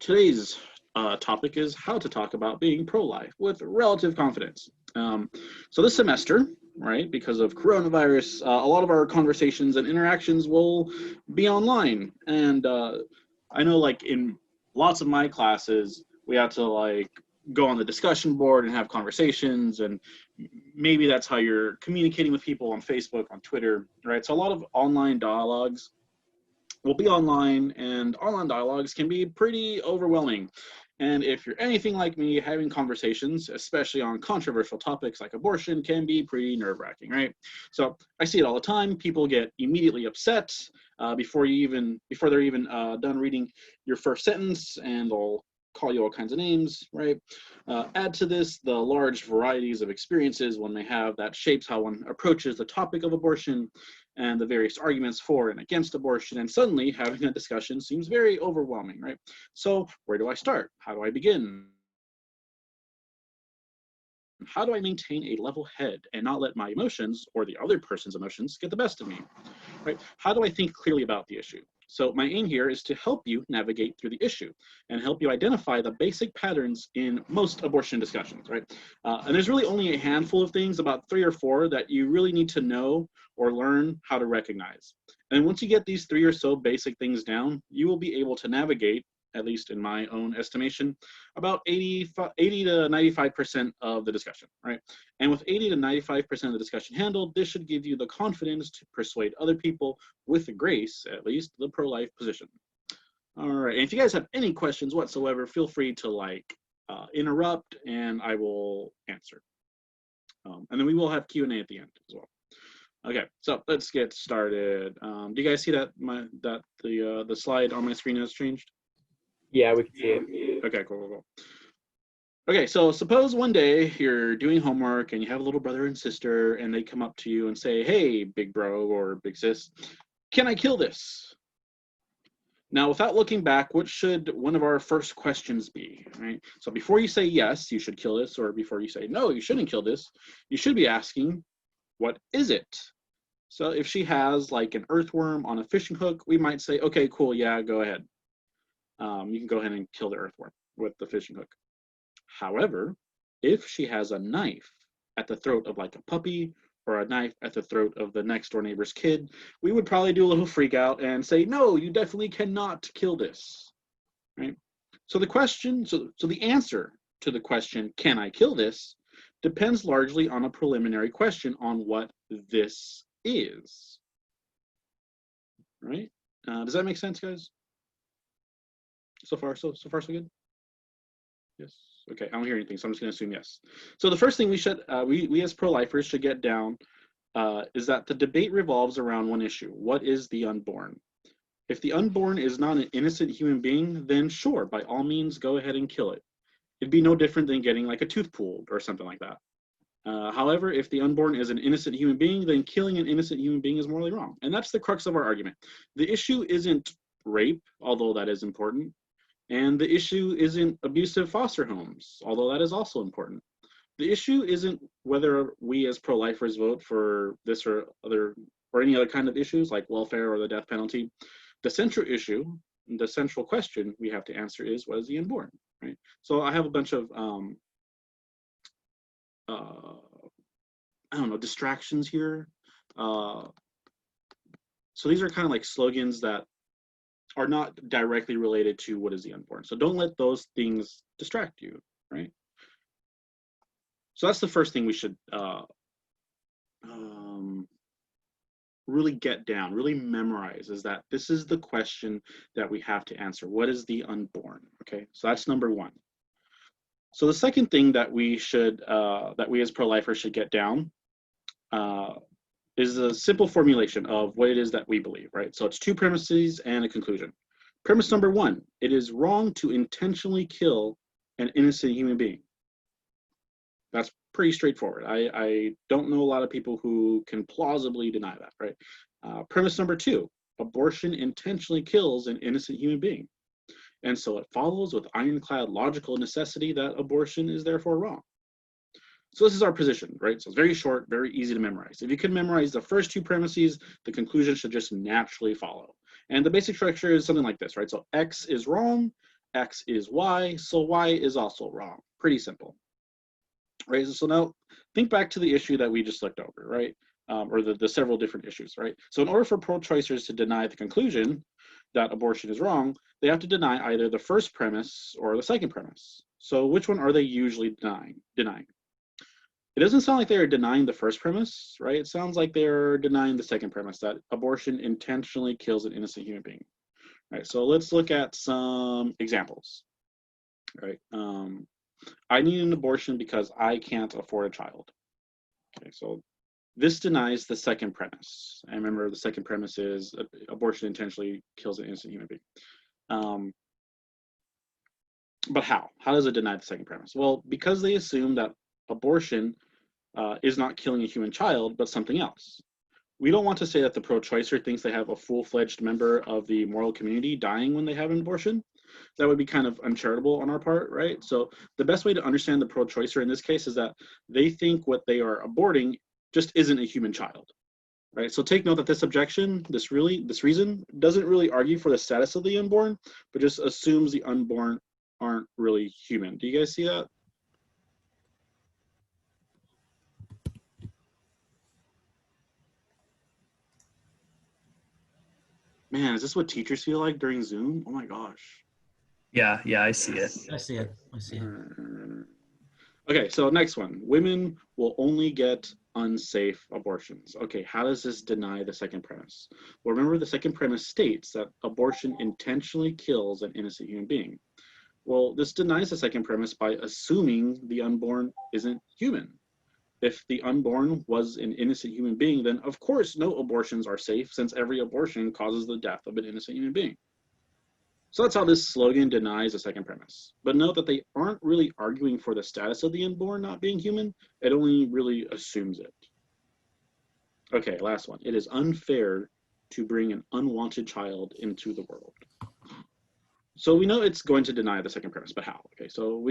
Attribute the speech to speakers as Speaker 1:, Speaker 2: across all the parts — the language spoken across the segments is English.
Speaker 1: Today's topic is how to talk about being pro-life with relative confidence. So this semester, right, because of coronavirus, a lot of our conversations and interactions will be online. And I know, like, in lots of my classes, we have to, like, go on the discussion board and have conversations, and maybe that's how you're communicating with people on Facebook, on Twitter, right? So a lot of online dialogues will be online, and online dialogues can be pretty overwhelming. And if you're anything like me, having conversations, especially on controversial topics like abortion, can be pretty nerve-wracking, right? So I see it all the time. People get immediately upset before they're even done reading your first sentence, and they'll call you all kinds of names, right? Add to this the large varieties of experiences one may have that shapes how one approaches the topic of abortion and the various arguments for and against abortion, and suddenly having a discussion seems very overwhelming, right? So where do I start? How do I begin? How do I maintain a level head and not let my emotions or the other person's emotions get the best of me, right? How do I think clearly about the issue? So my aim here is to help you navigate through the issue and help you identify the basic patterns in most abortion discussions, right? And there's really only a handful of things, about 3 or 4, that you really need to know or learn how to recognize. And once you get these 3 or so basic things down, you will be able to navigate, at least in my own estimation, about 80 to 95% of the discussion, right? And with 80 to 95% of the discussion handled, this should give you the confidence to persuade other people, with the grace, at least, the pro-life position. All right, and if you guys have any questions whatsoever, feel free to interrupt, and I will answer. And then we will have Q&A at the end as well. Okay, so let's get started. Do you guys see that the slide on my screen has changed?
Speaker 2: Yeah, we can see it.
Speaker 1: Okay, cool. Okay, so suppose one day you're doing homework and you have a little brother and sister, and they come up to you and say, "Hey, big bro or big sis, can I kill this?" Now, without looking back, what should one of our first questions be, right? So before you say yes, you should kill this, or before you say no, you shouldn't kill this, you should be asking, what is it? So if she has like an earthworm on a fishing hook, we might say, okay, cool, yeah, go ahead. You can go ahead and kill the earthworm with the fishing hook. However, if she has a knife at the throat of like a puppy, or a knife at the throat of the next door neighbor's kid, we would probably do a little freak out and say, no, you definitely cannot kill this, right? So the answer to the question, can I kill this, depends largely on a preliminary question on what this is, right? Does that make sense, guys? So far, so good? Yes. Okay, I don't hear anything, so I'm just going to assume yes. So the first thing we as pro-lifers should get down is that the debate revolves around one issue. What is the unborn? If the unborn is not an innocent human being, then sure, by all means, go ahead and kill it. It'd be no different than getting like a tooth pulled or something like that. However, if the unborn is an innocent human being, then killing an innocent human being is morally wrong. And that's the crux of our argument. The issue isn't rape, although that is important. And the issue isn't abusive foster homes, although that is also important. The issue isn't whether we as pro-lifers vote for this or any other kind of issues like welfare or the death penalty. The central issue, the central question we have to answer is, what is the unborn, right? So I have a bunch of I don't know, distractions here. So these are kind of like slogans that are not directly related to what is the unborn. So don't let those things distract you, right? So that's the first thing we should really get down, really memorize, is that this is the question that we have to answer. What is the unborn? Okay, so that's number one. So the second thing that we as pro-lifers should get down is a simple formulation of what it is that we believe, right? So it's 2 premises and a conclusion. Premise number 1, it is wrong to intentionally kill an innocent human being. That's pretty straightforward. I don't know a lot of people who can plausibly deny that, right? Premise number 2, abortion intentionally kills an innocent human being. And so it follows with ironclad logical necessity that abortion is therefore wrong. So this is our position, right? So it's very short, very easy to memorize. If you can memorize the first 2 premises, the conclusion should just naturally follow. And the basic structure is something like this, right? So X is wrong, X is Y, so Y is also wrong. Pretty simple, right? So now think back to the issue that we just looked over, right? Or the several different issues, right? So in order for pro-choicers to deny the conclusion that abortion is wrong, they have to deny either the first premise or the second premise. So which one are they usually denying? It doesn't sound like they're denying the first premise, right? It sounds like they're denying the second premise, that abortion intentionally kills an innocent human being. All right, so let's look at some examples. All right, I need an abortion because I can't afford a child. Okay, so this denies the second premise. And remember, the second premise is abortion intentionally kills an innocent human being. But how? How does it deny the second premise? Well, because they assume that abortion is not killing a human child, but something else. We don't want to say that the pro-choicer thinks they have a full-fledged member of the moral community dying when they have an abortion. That would be kind of uncharitable on our part, right? So the best way to understand the pro-choicer in this case is that they think what they are aborting just isn't a human child, right? So take note that this objection, this reason, doesn't really argue for the status of the unborn, but just assumes the unborn aren't really human. Do you guys see that? Man, is this what teachers feel like during Zoom? Oh my gosh.
Speaker 3: Yeah, I see it.
Speaker 4: I see it.
Speaker 1: Okay, so next one. Women will only get unsafe abortions. Okay, how does this deny the second premise? Well, remember the second premise states that abortion intentionally kills an innocent human being. Well, this denies the second premise by assuming the unborn isn't human. If the unborn was an innocent human being, then of course no abortions are safe, since every abortion causes the death of an innocent human being. So that's how this slogan denies the second premise. But note that they aren't really arguing for the status of the unborn not being human. It only really assumes it. Okay, last one. It is unfair to bring an unwanted child into the world. So we know it's going to deny the second premise, but how? Okay, so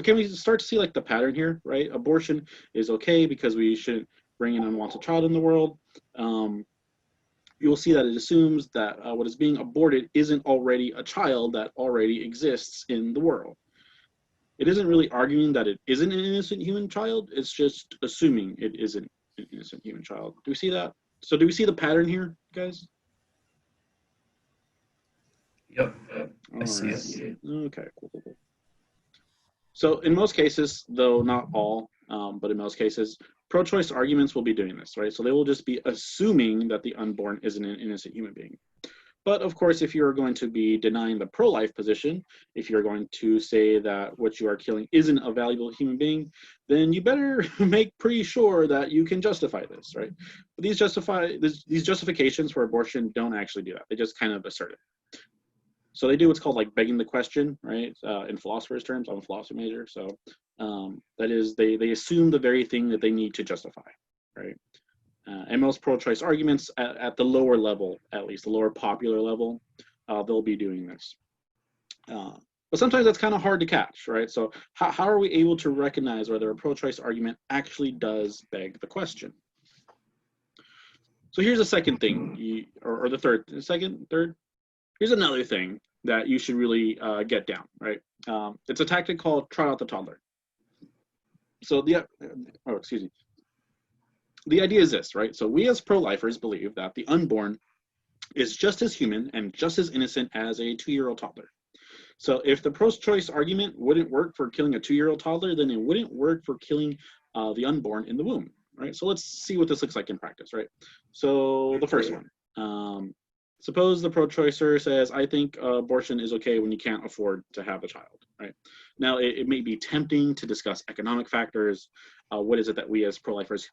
Speaker 1: can we start to see like the pattern here, right? Abortion is okay because we shouldn't bring an unwanted child in the world. You will see that it assumes that what is being aborted isn't already a child that already exists in the world. It isn't really arguing that it isn't an innocent human child. It's just assuming it isn't an innocent human child. Do we see that? So do we see the pattern here, guys?
Speaker 3: Yep, I see it.
Speaker 1: Okay, cool. So in most cases, though not all, but in most cases, pro-choice arguments will be doing this, right? So they will just be assuming that the unborn isn't an innocent human being. But of course, if you're going to be denying the pro-life position, if you're going to say that what you are killing isn't a valuable human being, then you better make pretty sure that you can justify this, right? But these justifications for abortion don't actually do that. They just kind of assert it. So they do what's called like begging the question, right? In philosophers' terms, I'm a philosophy major, so that is they assume the very thing that they need to justify, right? And most pro-choice arguments at the lower level, at least the lower popular level, they'll be doing this. But sometimes that's kind of hard to catch, right? So how are we able to recognize whether a pro-choice argument actually does beg the question? So here's the second thing, or the third. Here's another thing that you should really get down, right? It's a tactic called trot out the toddler. So the idea is this, right? So we as pro-lifers believe that the unborn is just as human and just as innocent as a 2-year-old toddler. So if the pro-choice argument wouldn't work for killing a 2-year-old toddler, then it wouldn't work for killing the unborn in the womb, right? So let's see what this looks like in practice, right? So the first one. Suppose the pro-choicer says, I think abortion is okay when you can't afford to have a child, right? Now, it may be tempting to discuss economic factors. What is it that we as pro-lifers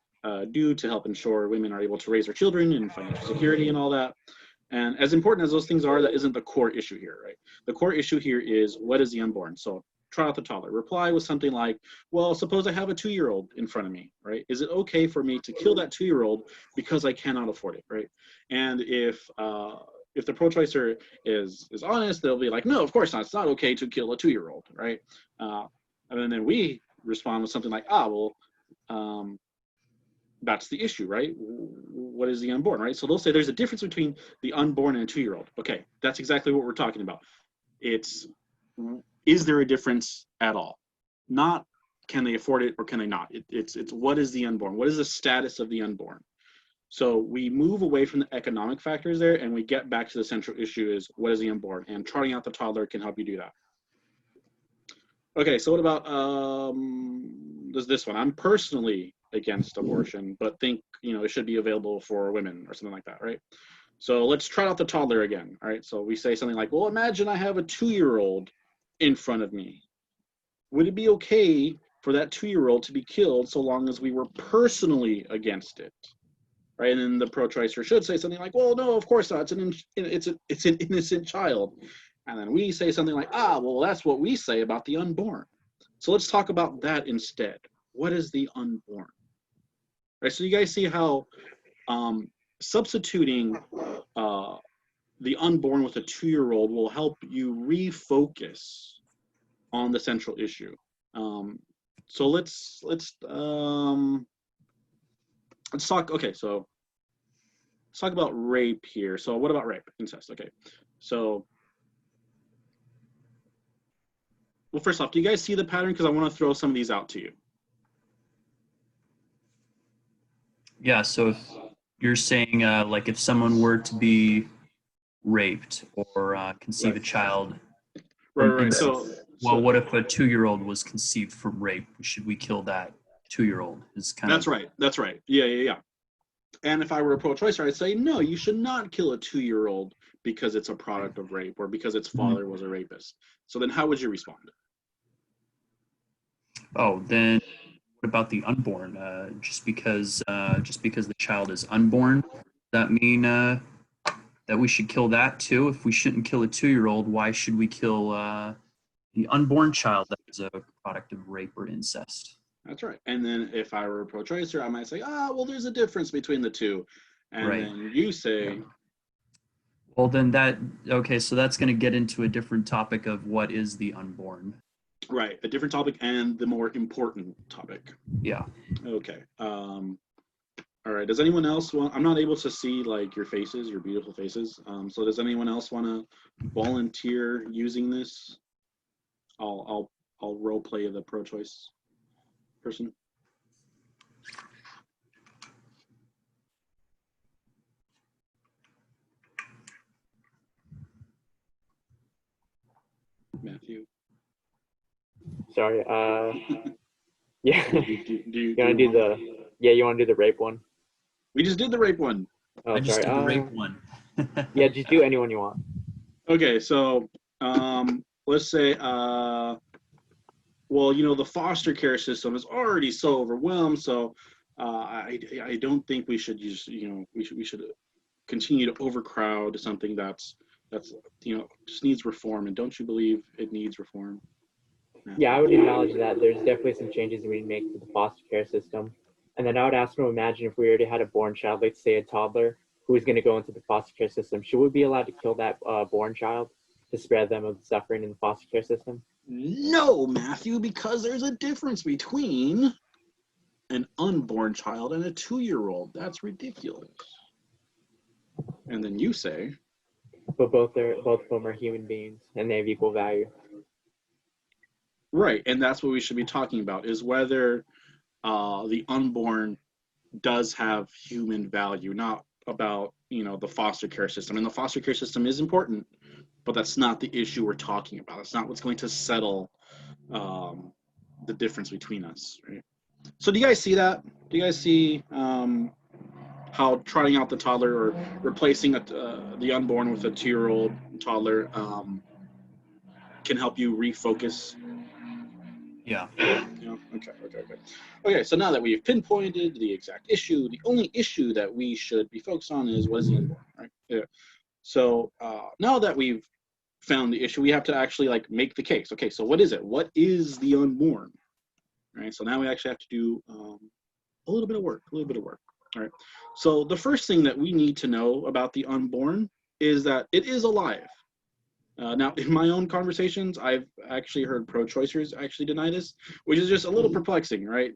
Speaker 1: do to help ensure women are able to raise their children and financial security and all that? And as important as those things are, that isn't the core issue here, right? The core issue here is, what is the unborn? So try out the toddler. Reply with something like, well, suppose I have a 2-year-old in front of me, right? Is it okay for me to kill that 2-year-old because I cannot afford it, right? And if the pro-choicer is honest, they'll be like, no, of course not. It's not okay to kill a 2-year-old, right? And then we respond with something like, that's the issue, right? What is the unborn, right? So they'll say there's a difference between the unborn and a 2-year-old. Okay, that's exactly what we're talking about. is there a difference at all? Not can they afford it or can they not? It's what is the unborn? What is the status of the unborn? So we move away from the economic factors there, and we get back to the central issue is what is the unborn? And trotting out the toddler can help you do that. Okay, so what about there's this one. I'm personally against abortion, but think it should be available for women or something like that, right? So let's trot out the toddler again. All right, so we say something like, well, imagine I have a 2-year-old in front of me. Would it be okay for that 2-year-old to be killed so long as we were personally against it? Right, and then the pro-choicer should say something like, well, no, of course not. It's an innocent child. And then we say something like, well, that's what we say about the unborn. So let's talk about that instead. What is the unborn? Right, so you guys see how substituting the unborn with a 2-year-old will help you refocus on the central issue. So let's talk. Okay, so let's talk about rape here. So what about rape? Incest. Okay, so well, first off, do you guys see the pattern? Because I want to throw some of these out to you.
Speaker 3: Yeah. So if you're saying like if someone were to be raped or conceive a child,
Speaker 1: Right. So
Speaker 3: what if a 2-year-old was conceived from rape? Should we kill that 2-year-old?
Speaker 1: That's right. That's right. Yeah. And if I were a pro-choicer, I'd say, no, you should not kill a 2-year-old because it's a product of rape or because its father was a rapist. So then how would you respond?
Speaker 3: Oh, then what about the unborn? Just because the child is unborn, does that mean that we should kill that too? If we shouldn't kill a 2-year-old, why should we kill the unborn child that is a product of rape or incest?
Speaker 1: That's right. And then if I were a pro-choicer, I might say, well, there's a difference between the two. And
Speaker 3: right.
Speaker 1: Then you say...
Speaker 3: Well, then so that's going to get into a different topic of what is the unborn.
Speaker 1: Right. A different topic and the more important topic.
Speaker 3: Yeah.
Speaker 1: Okay. All right. Does anyone else want... I'm not able to see, like, your faces, your beautiful faces. So does anyone else want to volunteer using this? I'll role play the pro-choice person. Matthew.
Speaker 2: Sorry. Yeah.
Speaker 1: You
Speaker 2: want to do the? Yeah, you want to do the rape one?
Speaker 1: We just did the rape one.
Speaker 2: Oh,
Speaker 3: I just
Speaker 2: sorry.
Speaker 3: did the rape one.
Speaker 2: Yeah, just do anyone you want.
Speaker 1: Okay, so let's say well, the foster care system is already so overwhelmed, so I don't think we should use, we should continue to overcrowd something that's just needs reform. And don't you believe it needs reform?
Speaker 2: Yeah, I would acknowledge that there's definitely some changes we need to make to the foster care system. And then I would ask them to imagine if we already had a born child, let's say a toddler, who is going to go into the foster care system. Should we be allowed to kill that born child to spare them of the suffering in the foster care system?
Speaker 1: No, Matthew, because there's a difference between an unborn child and a 2-year-old. That's ridiculous. And then you say,
Speaker 2: but both of them are human beings and they have equal value.
Speaker 1: Right, and that's what we should be talking about, is whether the unborn does have human value, not about the foster care system. And the foster care system is important, but that's not the issue we're talking about. That's not what's going to settle the difference between us, right? So do you guys see that? Do you guys see how trotting out the toddler or replacing the unborn with a 2-year-old toddler can help you refocus?
Speaker 3: Yeah.
Speaker 1: Okay, so now that we've pinpointed the exact issue, the only issue that we should be focused on is what is the unborn, right? Yeah. So now that we've found the issue, we have to actually make the case. Okay, so what is it? What is the unborn? All right, so now we actually have to do a little bit of work. All right, so the first thing that we need to know about the unborn is that it is alive. Now, in my own conversations, I've actually heard pro-choicers actually deny this, which is just a little perplexing, right?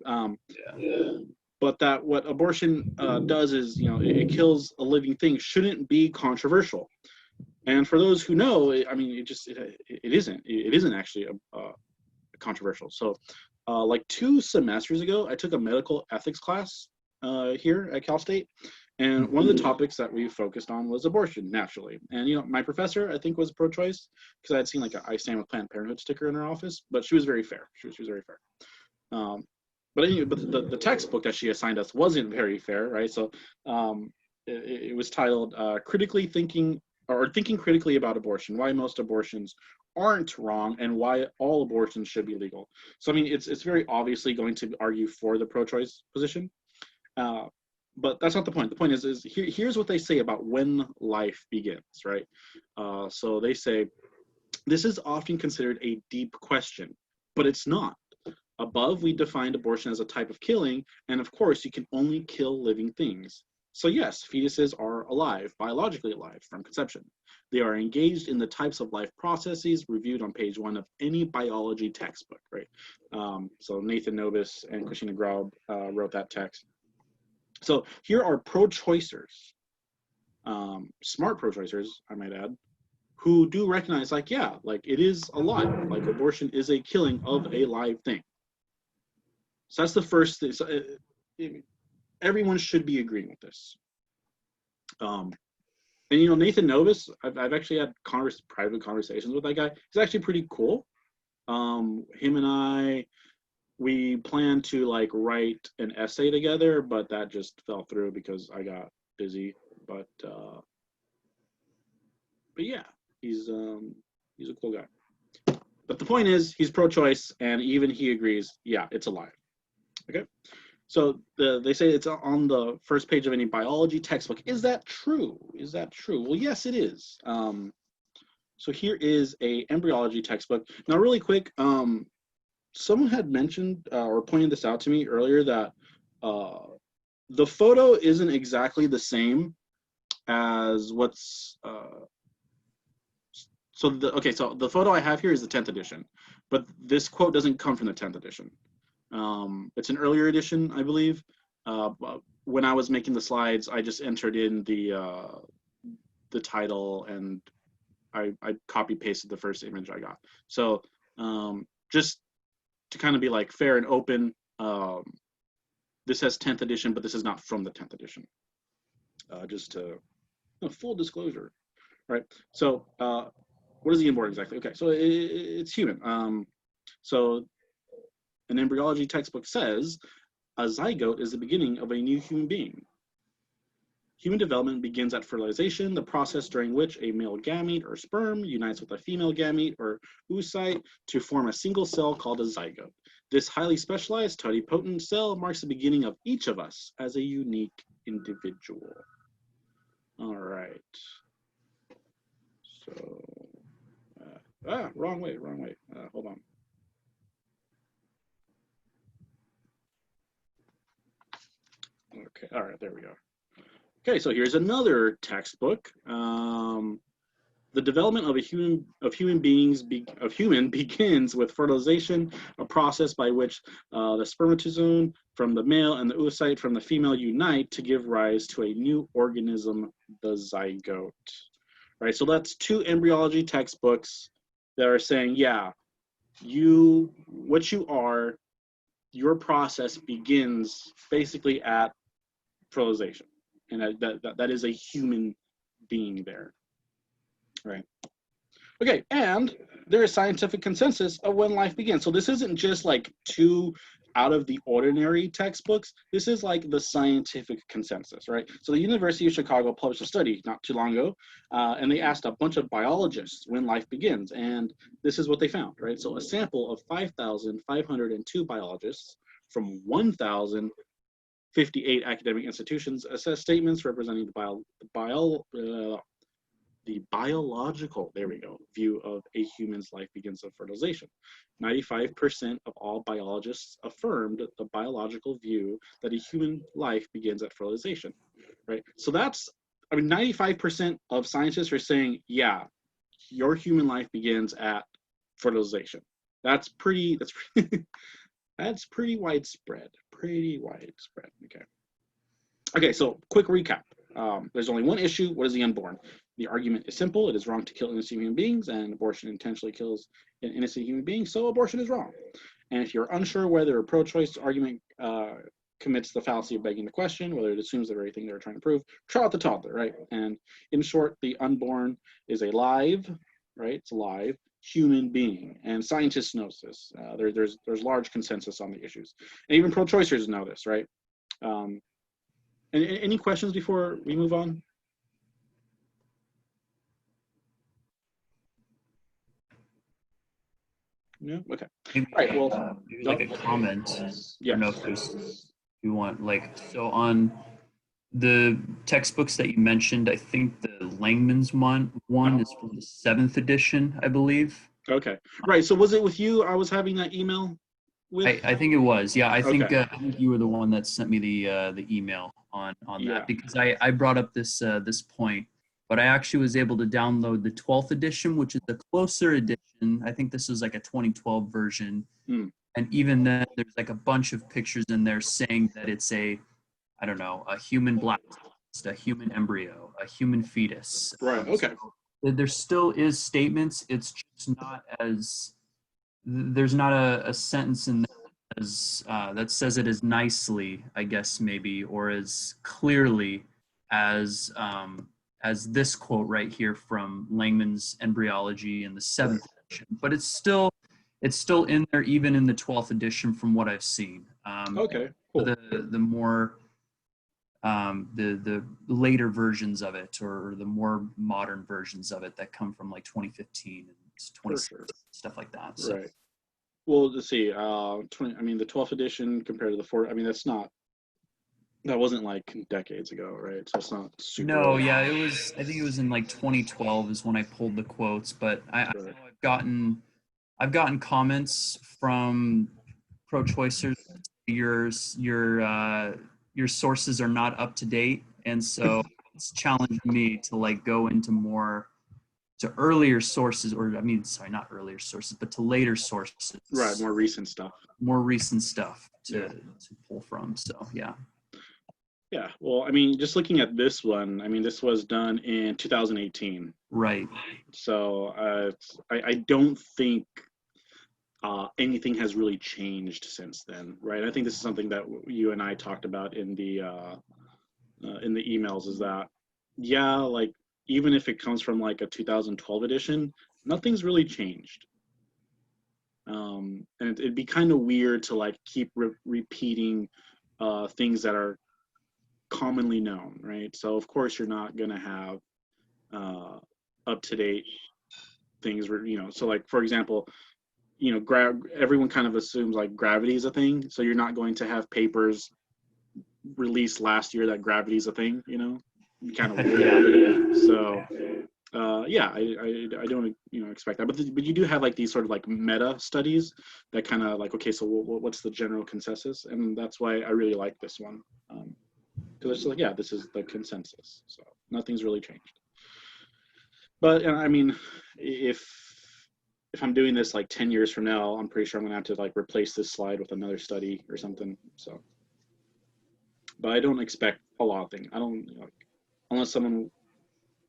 Speaker 1: But that what abortion does is, it kills a living thing shouldn't be controversial. And for those who know, I mean, it isn't actually controversial. So, like 2 semesters ago, I took a medical ethics class here at Cal State, and one of the topics that we focused on was abortion, naturally. And my professor, I think, was pro-choice because I had seen like a "I stand with Planned Parenthood" sticker in her office, but she was very fair. She was very fair. But anyway, but the textbook that she assigned us wasn't very fair, right? So it was titled "Critically Thinking" or "Thinking Critically About Abortion: Why Most Abortions Aren't Wrong and Why All Abortions Should Be Legal." So I mean, it's very obviously going to argue for the pro-choice position, but that's not the point. The point is here's what they say about when life begins, right? So they say this is often considered a deep question, but it's not. Above, we defined abortion as a type of killing, and of course, you can only kill living things. So yes, fetuses are alive, biologically alive, from conception. They are engaged in the types of life processes reviewed on page 1 of any biology textbook, right? So Nathan Novis and Christina Graub wrote that text. So here are pro-choicers, smart pro-choicers, I might add, who do recognize, like, yeah, like it is alive, like abortion is a killing of a live thing. So that's the first thing. So everyone should be agreeing with this. And Nathan Novis, I've actually had private conversations with that guy. He's actually pretty cool. Him and I, we planned to like write an essay together, but that just fell through because I got busy. But yeah, he's a cool guy. But the point is, he's pro-choice, and even he agrees, yeah, it's alive. Okay, so they say it's on the first page of any biology textbook. Is that true? Is that true? Well, yes, it is. So here is a embryology textbook. Now, really quick, someone had mentioned or pointed this out to me earlier that the photo isn't exactly the same as what's so the photo I have here is the 10th edition, but this quote doesn't come from the 10th edition. It's an earlier edition, I believe. When I was making the slides, I just entered in the title, and I copy pasted the first image I got. So just to kind of be like fair and open, this says 10th edition, but this is not from the 10th edition. Just to full disclosure, right? So what is the inborn exactly? Okay, so it's human. So an embryology textbook says a zygote is the beginning of a new human being. Human development begins at fertilization, the process during which a male gamete or sperm unites with a female gamete or oocyte to form a single cell called a zygote. This highly specialized, totipotent cell marks the beginning of each of us as a unique individual. All right. So, wrong way. Hold on. Okay, all right, there we go. Okay, so here's another textbook. The development of human begins with fertilization, a process by which the spermatozoon from the male and the oocyte from the female unite to give rise to a new organism, the zygote. Right, so that's 2 embryology textbooks that are saying, yeah, what you are, your process begins basically at fertilization, and that is a human being there, right? Okay, and there is scientific consensus of when life begins. So this isn't just like 2 out of the ordinary textbooks. This is like the scientific consensus, right? So the University of Chicago published a study not too long ago, and they asked a bunch of biologists when life begins, and this is what they found, right? So a sample of 5,502 biologists from 1,058 academic institutions assessed statements representing the biological, there we go, view of a human's life begins at fertilization. 95% of all biologists affirmed the biological view that a human life begins at fertilization, right? So that's, 95% of scientists are saying, yeah, your human life begins at fertilization. That's pretty widespread, okay. Okay, so quick recap. There's only one issue. What is the unborn? The argument is simple. It is wrong to kill innocent human beings, and abortion intentionally kills an innocent human being, so abortion is wrong. And if you're unsure whether a pro-choice argument commits the fallacy of begging the question, whether it assumes the very thing they're trying to prove, try out the toddler, right? And in short, the unborn is a live, right? It's a live human being, and scientists know this. There's large consensus on the issues, and even pro-choicers know this, right? And any questions before we move on? No? Okay.
Speaker 3: Maybe,
Speaker 1: all right, well,
Speaker 3: maybe like a comment.
Speaker 1: Yeah.
Speaker 3: I don't know if there's, you want, like, so on the textbooks that you mentioned, I think the Langman's one is from the 7th edition, I believe.
Speaker 1: Okay. Right. So was it with you I was having that email with?
Speaker 3: I think it was. Yeah, I think
Speaker 1: Okay.
Speaker 3: I think you were the one that sent me the email on
Speaker 1: Yeah.
Speaker 3: that, because I brought up this this point, but I actually was able to download the 12th edition, which is the closer edition. I think this is like a 2012 version. And even then, there's like a bunch of pictures in there saying that it's a, I don't know, a human black test, a human embryo, a human fetus.
Speaker 1: Right. Okay.
Speaker 3: So there still is statements. It's just not as, there's not a sentence in there as, that says it as nicely, I guess, maybe, or as clearly as this quote right here from Langman's Embryology in the 7th edition. But it's still in there, even in the 12th edition, from what I've seen.
Speaker 1: Okay. Cool.
Speaker 3: The more the later versions of it, or the more modern versions of it that come from like 2015 and 2016, stuff like that. So.
Speaker 1: Right. Well, let's see. The 12th edition compared to the 4th. I mean, that wasn't like decades ago, right? So it's not super.
Speaker 3: No,
Speaker 1: old.
Speaker 3: yeah, it was. I think it was in like 2012 is when I pulled the quotes. But I know I've gotten comments from pro-choicers. Your sources are not up to date, and so it's challenged me to like go into earlier sources, or not earlier sources, but to later sources.
Speaker 1: Right, more recent stuff.
Speaker 3: More recent stuff to pull from. So yeah.
Speaker 1: Yeah, well, I mean, just looking at this one, I mean, this was done in 2018.
Speaker 3: Right.
Speaker 1: So I don't think anything has really changed since then, right? I think this is something that you and I talked about in the emails, is that, yeah, like, even if it comes from like a 2012 edition, nothing's really changed. And it'd be kind of weird to like keep repeating things that are commonly known, right? So of course you're not going to have up-to-date things, so like, for example, everyone kind of assumes like gravity is a thing, so you're not going to have papers released last year that gravity is a thing, kind of weird. So I don't expect that, but you do have like these sort of like meta studies that kind of like, okay, so what's the general consensus? And that's why I really like this one, because it's like, yeah, this is the consensus, so nothing's really changed. But I mean, if I'm doing this like 10 years from now, I'm pretty sure I'm gonna have to like replace this slide with another study or something. So, but I don't expect a lot of things. I don't, unless someone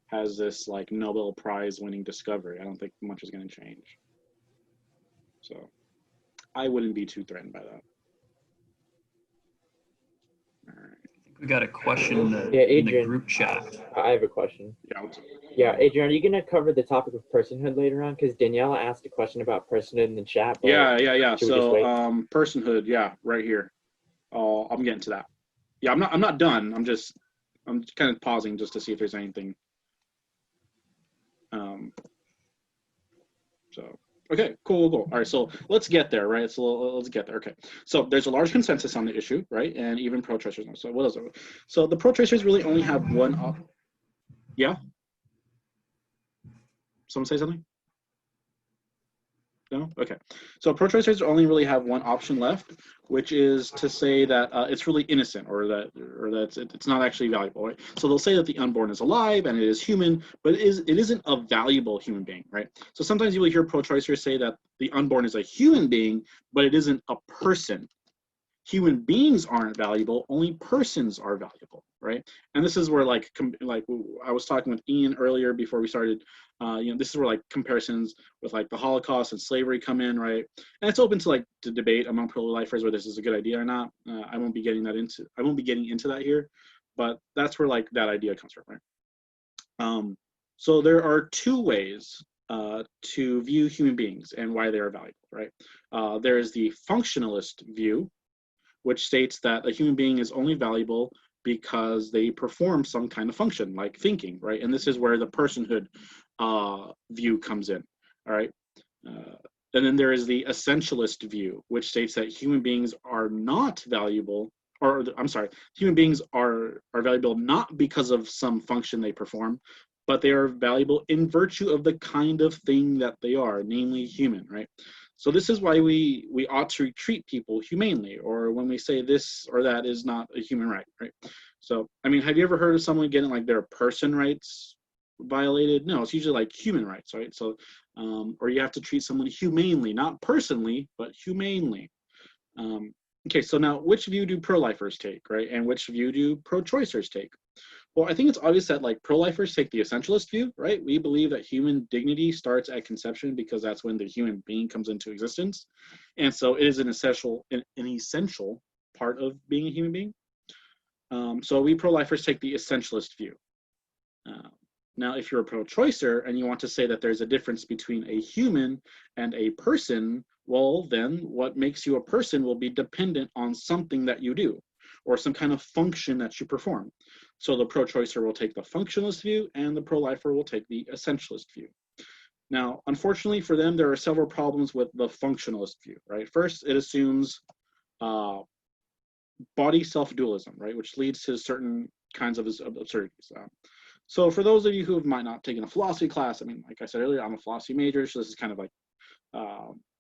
Speaker 1: has this like Nobel Prize winning discovery, I don't think much is gonna change. So I wouldn't be too threatened by that. All right.
Speaker 3: We got a question in the,
Speaker 2: Adrian,
Speaker 3: in the group chat.
Speaker 2: I have a question.
Speaker 1: Yeah.
Speaker 2: Yeah, Adrian, are you going to cover the topic of personhood later on? Because Daniela asked a question about personhood in the chat.
Speaker 1: Yeah. So personhood, yeah, right here. I'm getting to that. Yeah, I'm not done. I'm kind of pausing just to see if there's anything. So okay, cool. All right, so let's get there, right? So let's get there. Okay, so there's a large consensus on the issue, right? And even pro-choicers know. So what is it? So the pro-choicers really only have one. Yeah. Someone say something? No? Okay. So pro-choicers only really have one option left, which is to say that it's really innocent, or that it's not actually valuable, right? So they'll say that the unborn is alive and it is human, but it isn't a valuable human being, right? So sometimes you will hear pro-choicers say that the unborn is a human being, but it isn't a person. human beings aren't valuable, only persons are valuable, right? And this is where like I was talking with Ian earlier before we started, this is where like comparisons with like the Holocaust and slavery come in, right? And it's open to like to debate among pro-lifers whether this is a good idea or not. I won't be getting into that here, but that's where like that idea comes from, right? So there are two ways to view human beings and why they are valuable, right? There is the functionalist view, which states that a human being is only valuable because they perform some kind of function, like thinking, right? And this is where the personhood view comes in, all right? And then there is the essentialist view, which states that human beings are not valuable, or I'm sorry, human beings are valuable not because of some function they perform, but they are valuable in virtue of the kind of thing that they are, namely human, right? So this is why we ought to treat people humanely, or when we say this or that is not a human right, right? So, I mean, have you ever heard of someone getting like their person rights violated? No, it's usually like human rights, right? So, or you have to treat someone humanely, not personally, but humanely. Okay, so now which view do pro-lifers take, right? And which view do pro-choicers take? Well, I think it's obvious that like pro-lifers take the essentialist view, right? We believe that human dignity starts at conception because that's when the human being comes into existence. And so it is an essential part of being a human being. So we pro-lifers take the essentialist view. Now, if you're a pro-choicer and you want to say that there's a difference between a human and a person, well, then what makes you a person will be dependent on something that you do or some kind of function that you perform. So the pro-choicer will take the functionalist view and the pro-lifer will take the essentialist view. Now, unfortunately for them, there are several problems with the functionalist view, right? First, it assumes body self-dualism, right? Which leads to certain kinds of absurdities. So for those of you who might not taken a philosophy class, I mean, like I said earlier, I'm a philosophy major, so this is kind of like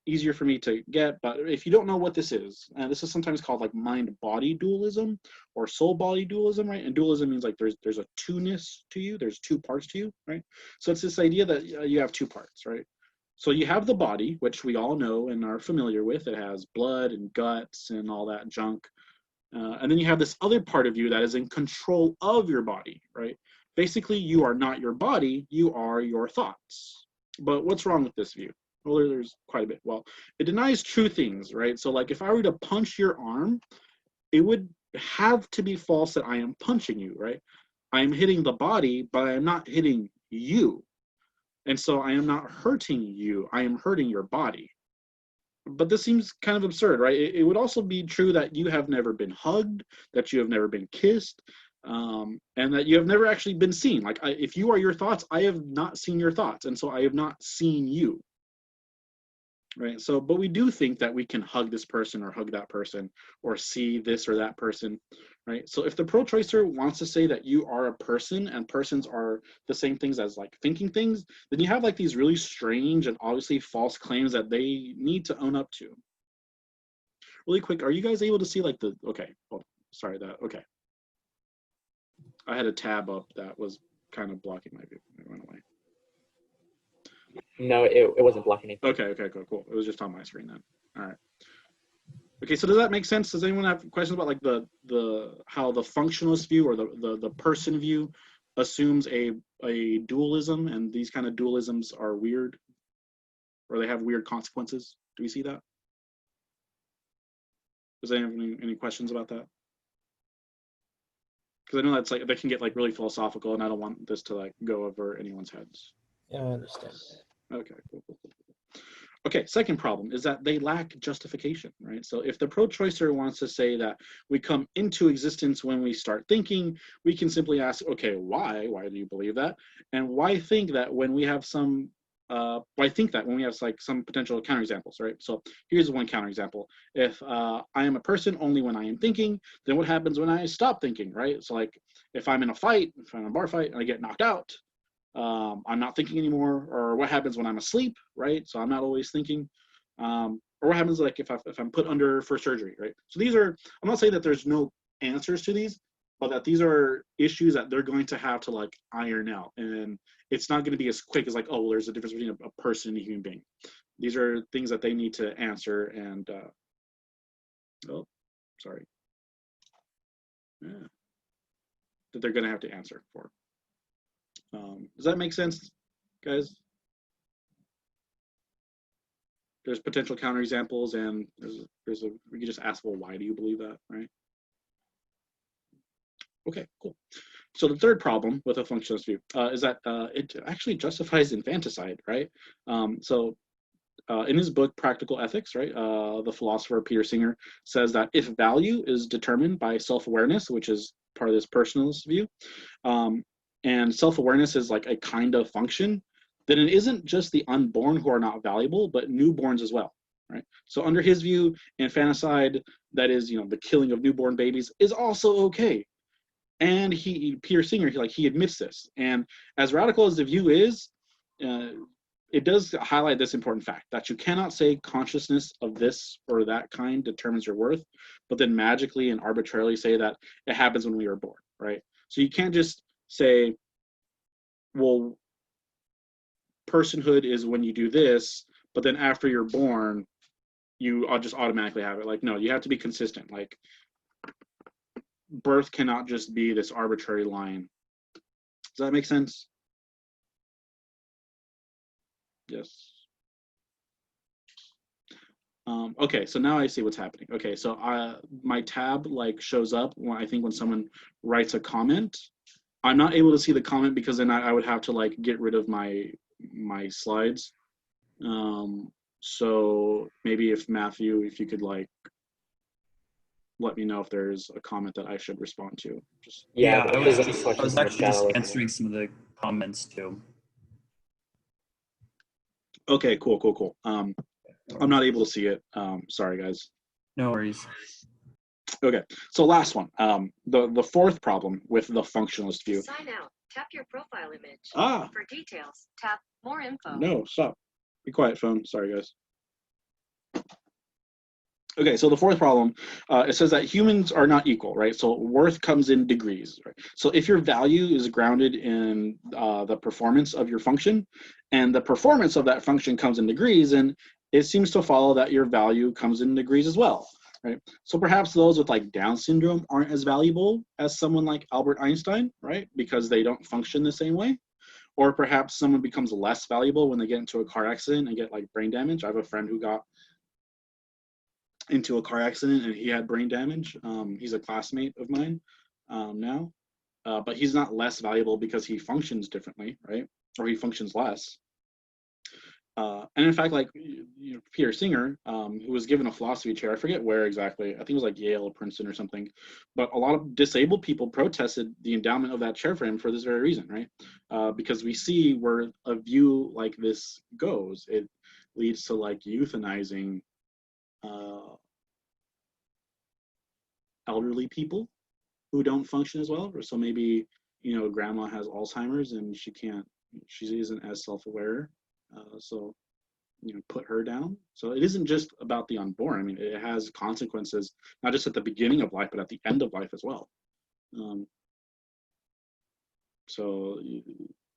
Speaker 1: easier for me to get, but if you don't know what this is, and this is sometimes called like mind-body dualism or soul-body dualism, right? And dualism means like there's a two-ness to you, there's two parts to you, right? So it's this idea that you have two parts, right? So you have the body, which we all know and are familiar with. It has blood and guts and all that junk. And then you have this other part of you that is in control of your body, right? Basically, you are not your body, you are your thoughts. But what's wrong with this view? Well, there's quite a bit. Well, it denies true things, right? So like if I were to punch your arm, it would have to be false that I am punching you, right? I am hitting the body, but I am not hitting you. And so I am not hurting you, I am hurting your body. But this seems kind of absurd, right? It would also be true that you have never been hugged, that you have never been kissed, and that you have never actually been seen. Like if you are your thoughts, I have not seen your thoughts, and so I have not seen you. Right. So, but we do think that we can hug this person or hug that person or see this or that person. Right. So if the pro-choicer wants to say that you are a person and persons are the same things as like thinking things, then you have like these really strange and obviously false claims that they need to own up to. Really quick, are you guys able to see like okay. Oh, sorry that, okay. I had a tab up that was kind of blocking my view. It went away.
Speaker 2: No, it wasn't blocking anything.
Speaker 1: Okay, cool. It was just on my screen then. All right. Okay, so does that make sense? Does anyone have questions about like how the functionalist view or the person view assumes a dualism, and these kind of dualisms are weird, or they have weird consequences? Do we see that? Does anyone have any questions about that? Because I know that's like that can get like really philosophical, and I don't want this to like go over anyone's heads.
Speaker 4: Yeah, I understand.
Speaker 1: Okay, cool. Okay, second problem is that they lack justification, right? So if the pro-choicer wants to say that we come into existence when we start thinking, we can simply ask, okay, why? Why do you believe that? And why think that when we have some, why think that when we have like some potential counterexamples, right? So here's one counterexample. If I am a person only when I am thinking, then what happens when I stop thinking, right? So like if I'm in a fight, if I'm in a bar fight and I get knocked out, I'm not thinking anymore, or what happens when I'm asleep, right? So I'm not always thinking, or what happens like if I'm put under for surgery, right? So these are, I'm not saying that there's no answers to these, but that these are issues that they're going to have to like iron out, and it's not going to be as quick as like, oh, well, there's a difference between a person and a human being. These are things that they need to answer, and sorry. Yeah. That they're going to have to answer for. Does that make sense, guys? There's potential counterexamples, and we can just ask, well, why do you believe that, right? Okay, cool. So the third problem with a functionalist view is that it actually justifies infanticide, right? In his book, Practical Ethics, right, the philosopher Peter Singer says that if value is determined by self-awareness, which is part of this personalist view, and self-awareness is like a kind of function, then it isn't just the unborn who are not valuable, but newborns as well, right? So under his view, infanticide, that is, the killing of newborn babies, is also okay. And Peter Singer, he admits this. And as radical as the view is, it does highlight this important fact that you cannot say consciousness of this or that kind determines your worth, but then magically and arbitrarily say that it happens when we are born, right? So you can't just say, well, personhood is when you do this, but then after you're born, you just automatically have it. Like, no, you have to be consistent. Like, birth cannot just be this arbitrary line. Does that make sense? Yes. Okay, so now I see what's happening. Okay, so my tab shows up when someone writes a comment. I'm not able to see the comment because then I would have to get rid of my slides. So maybe if Matthew, if you could let me know if there's a comment that I should respond to.
Speaker 3: I was actually just answering some of the comments too.
Speaker 1: Okay, cool. I'm not able to see it. Sorry, guys.
Speaker 3: No worries.
Speaker 1: Okay, so last one. The fourth problem with the functionalist view.
Speaker 4: Sign out. Tap your profile image. For details, tap more info.
Speaker 1: No, stop. Be quiet, phone. Sorry, guys. Okay, so the fourth problem, it says that humans are not equal, right? So worth comes in degrees, right? So if your value is grounded in the performance of your function, and the performance of that function comes in degrees, and it seems to follow that your value comes in degrees as well, right? So perhaps those with Down syndrome aren't as valuable as someone like Albert Einstein, right? Because they don't function the same way. Or perhaps someone becomes less valuable when they get into a car accident and get brain damage. I have a friend who got into a car accident and he had brain damage. He's a classmate of mine now, but he's not less valuable because he functions differently, right? Or he functions less. And in fact, Peter Singer, who was given a philosophy chair, I forget where exactly, I think it was Yale or Princeton or something, but a lot of disabled people protested the endowment of that chair for him for this very reason, right? Because we see where a view like this goes. It leads to euthanizing elderly people who don't function as well. So maybe, grandma has Alzheimer's and she isn't as self-aware. So, put her down. So it isn't just about the unborn. I mean, it has consequences, not just at the beginning of life, but at the end of life as well.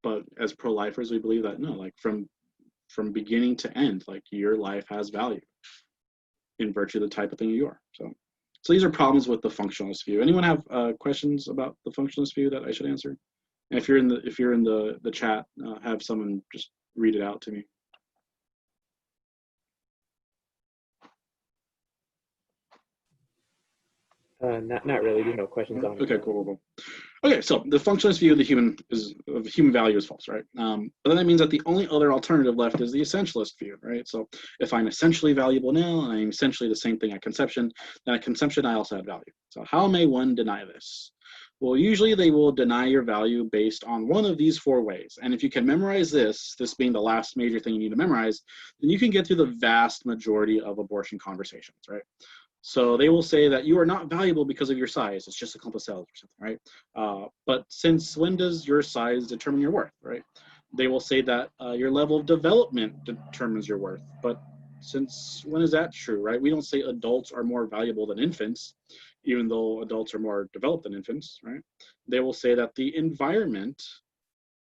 Speaker 1: But as pro-lifers, we believe that no, from beginning to end, your life has value in virtue of the type of thing you are. So these are problems with the functionalist view. Anyone have questions about the functionalist view that I should answer? And if you're in the chat, have someone just read it out to me.
Speaker 2: Not really. There's no questions on it.
Speaker 1: Okay, cool. Okay, so the functionalist view of human value is false, right? But then that means that the only other alternative left is the essentialist view, right? So if I'm essentially valuable now, and I'm essentially the same thing at conception, then at conception I also have value. So how may one deny this? Well, usually they will deny your value based on one of these four ways. And if you can memorize this being the last major thing you need to memorize, then you can get through the vast majority of abortion conversations, right? So they will say that you are not valuable because of your size. It's just a clump of cells or something, right? But since when does your size determine your worth, right? They will say that your level of development determines your worth. But since when is that true, right? We don't say adults are more valuable than infants, even though adults are more developed than infants, right? They will say that the environment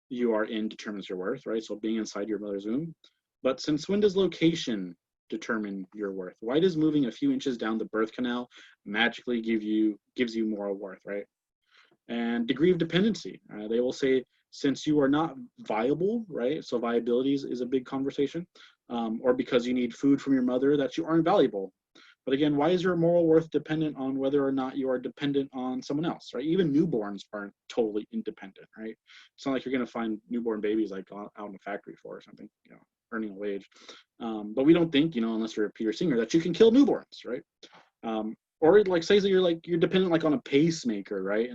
Speaker 1: you are in determines your worth, right? So being inside your mother's womb. But since when does location determine your worth? Why does moving a few inches down the birth canal magically gives you moral worth, right? And degree of dependency. They will say, since you are not viable, right? So viability is a big conversation, or because you need food from your mother, that you aren't valuable. But again, why is your moral worth dependent on whether or not you are dependent on someone else, right? Even newborns aren't totally independent, right? It's not like you're going to find newborn babies like out in a factory floor or something, earning a wage. But we don't think, unless you're a Peter Singer, that you can kill newborns, right? Or like say that you're dependent like on a pacemaker, right?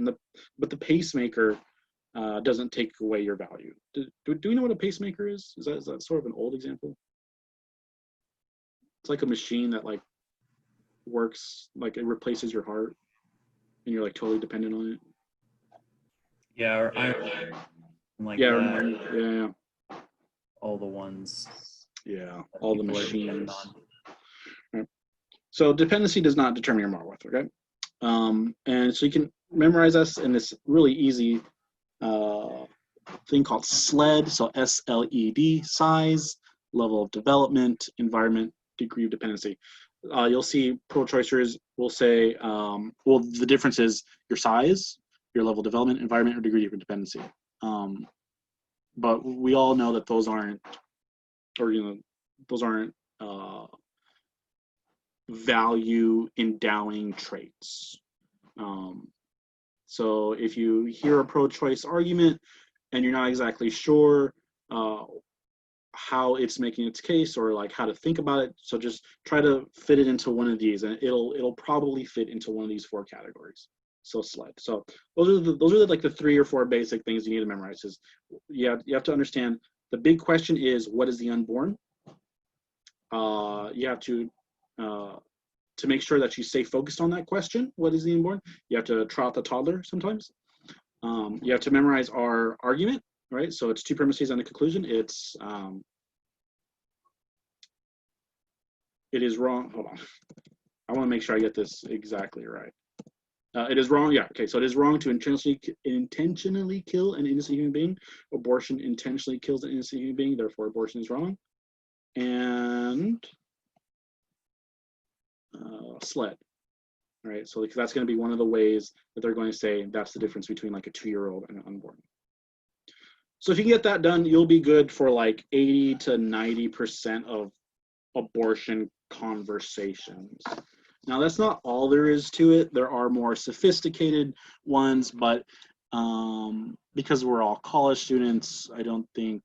Speaker 1: But the pacemaker doesn't take away your value. Do we know what a pacemaker is? Is that sort of an old example? It's like a machine that like works, like it replaces your heart, and you're like totally dependent on it.
Speaker 3: Yeah, or iron, like
Speaker 1: yeah,
Speaker 3: that.
Speaker 1: Yeah.
Speaker 3: All the ones.
Speaker 1: Yeah, all the machines. Right. So dependency does not determine your moral worth, okay? And so you can memorize us in this really easy thing called SLED, so SLED, size, level of development, environment, degree of dependency. You'll see pro-choicers will say, well, the difference is your size, your level of development, environment, or degree of dependency. But we all know that those aren't, value endowing traits. So if you hear a pro-choice argument and you're not exactly sure how it's making its case or like how to think about it, so just try to fit it into one of these, and it'll probably fit into one of these 4 categories. So SLED. So those are like the 3 or 4 basic things you need to memorize. Is you have to understand the big question is, what is the unborn? You have to make sure that you stay focused on that question. What is the unborn? You have to trot the toddler sometimes. You have to memorize our argument, right? So it's 2 premises and a conclusion. It's it is wrong. Hold on. I want to make sure I get this exactly right. It is wrong. Yeah. Okay. So it is wrong to intentionally kill an innocent human being. Abortion intentionally kills an innocent human being. Therefore, abortion is wrong. And SLED. Right. So that's going to be one of the ways that they're going to say that's the difference between like a 2-year-old and an unborn. So if you can get that done, you'll be good for like 80 to 90% of abortion conversations. Now, that's not all there is to it. There are more sophisticated ones, but because we're all college students, I don't think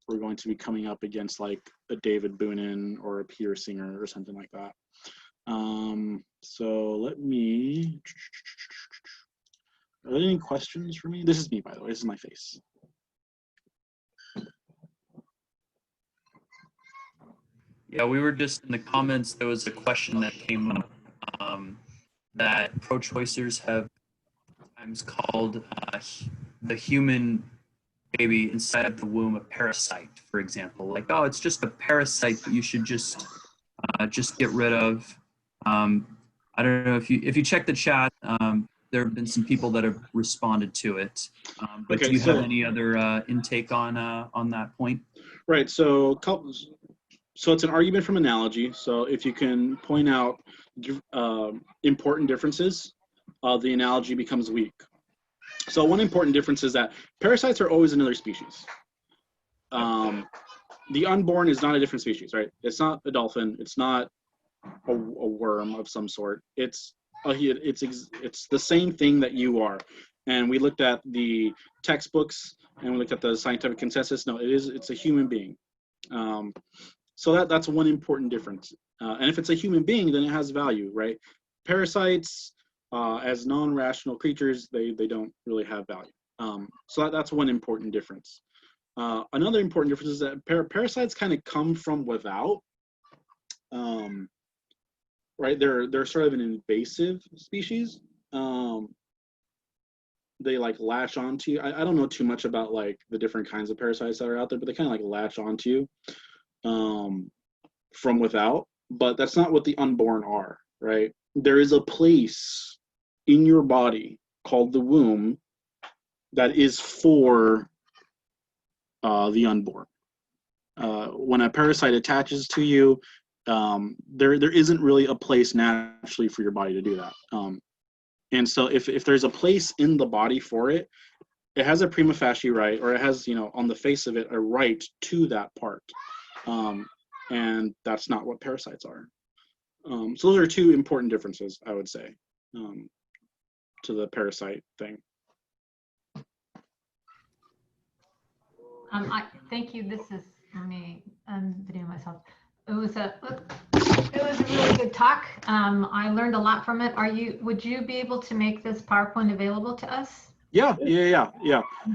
Speaker 1: we're going to be coming up against like a David Boonin or a Peter Singer or something like that. So let me, are there any questions for me? This is me, by the way, this is my face.
Speaker 3: Yeah, we were just in the comments, there was a question that came up that pro-choicers have sometimes called the human baby inside the womb a parasite, for example. Like, oh, it's just a parasite that you should just get rid of. I don't know if you check the chat. There have been some people that have responded to it. But okay, do you have any other intake on that point?
Speaker 1: Right. So it's an argument from analogy. So if you can point out important differences, the analogy becomes weak. So one important difference is that parasites are always another species. The unborn is not a different species, right? It's not a dolphin. It's not a worm of some sort. It's the same thing that you are. And we looked at the textbooks and we looked at the scientific consensus. No, it's a human being. So that's one important difference. And if it's a human being, then it has value, right? Parasites, as non-rational creatures, they don't really have value. So that's one important difference. Another important difference is that parasites kind of come from without. Right, they're sort of an invasive species. They like latch onto you. I don't know too much about like the different kinds of parasites that are out there, but they kind of like latch onto you from without. But that's not what the unborn are, right? There is a place in your body called the womb that is for the unborn. When a parasite attaches to you, there isn't really a place naturally for your body to do that. And so if there's a place in the body for it, it has a prima facie right, or it has, on the face of it, a right to that part. And that's not what parasites are. So those are two important differences, I would say, to the parasite thing.
Speaker 5: Thank you. This is me. I'm videoing myself. It was a really good talk. I learned a lot from it. Would you be able to make this PowerPoint available to us?
Speaker 1: Yeah.
Speaker 5: Okay.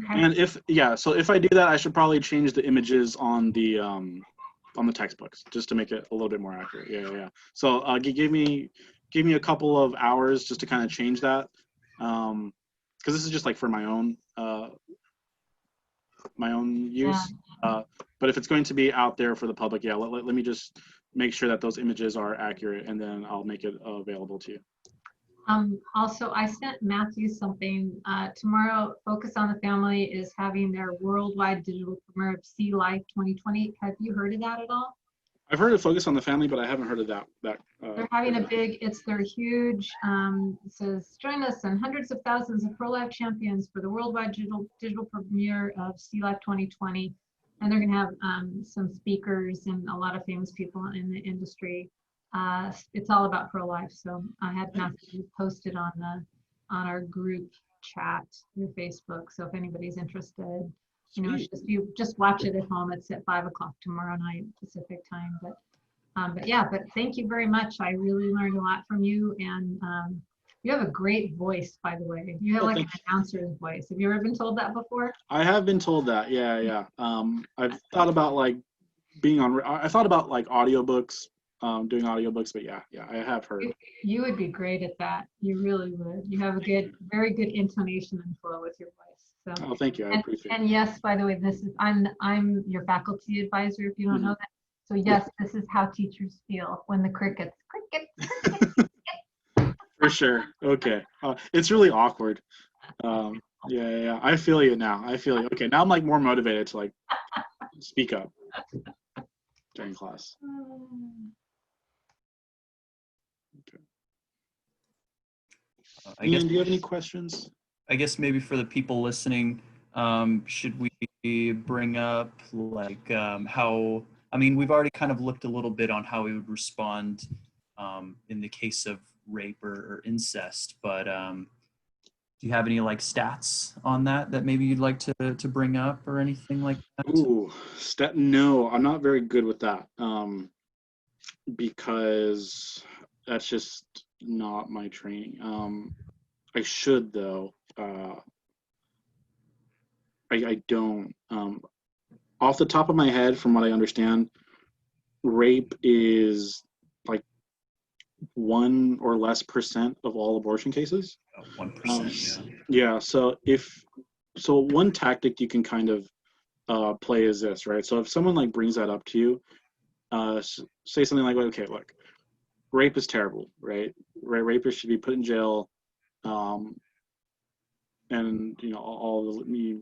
Speaker 1: And so if I do that, I should probably change the images on the textbooks just to make it a little bit more accurate. Yeah. So give me a couple of hours just to kind of change that, because this is just like for my own use. Yeah. But if it's going to be out there for the public, let me just make sure that those images are accurate, and then I'll make it available to you.
Speaker 5: Also, I sent Matthew something. Tomorrow, Focus on the Family is having their worldwide digital premiere of Sea Life 2020. Have you heard of that at all?
Speaker 1: I've heard of Focus on the Family, but I haven't heard of that.
Speaker 5: They're having it's their huge, it says, join us and hundreds of thousands of pro-life champions for the worldwide digital premiere of Sea Life 2020. And they're going to have some speakers and a lot of famous people in the industry. It's all about pro-life. So I had Matthew posted on our group chat through Facebook. So if anybody's interested, you just watch it at home. It's at 5 o'clock tomorrow night Pacific time. But thank you very much. I really learned a lot from you, and you have a great voice, by the way. You have like an announcer's voice. Have you ever been told that before?
Speaker 1: I have been told that. Yeah. I've thought about like being on. I thought about like audiobooks. Doing audiobooks, but yeah, I have heard.
Speaker 5: You would be great at that. You really would. You have a very good intonation and flow with your voice. So.
Speaker 1: Oh, thank you. I appreciate it.
Speaker 5: And yes, by the way, I'm your faculty advisor. If you don't know that, so yes, this is how teachers feel when the crickets.
Speaker 1: For sure. Okay. It's really awkward. Yeah. I feel you now. Okay. Now I'm like more motivated to like speak up during class. Ian, do you have any questions?
Speaker 3: I guess maybe for the people listening, should we bring up like how, we've already kind of looked a little bit on how we would respond in the case of rape or incest, but do you have any like stats on that maybe you'd like to bring up or anything like that?
Speaker 1: Ooh, no, I'm not very good with that, because that's just not my training. I should though. I don't. Off the top of my head, from what I understand, rape is like 1% or less of all abortion cases.
Speaker 3: 1%.
Speaker 1: Yeah. So one tactic you can kind of play is this, right? So if someone like brings that up to you, say something like, okay, look, rape is terrible, right? Rapists should be put in jail, and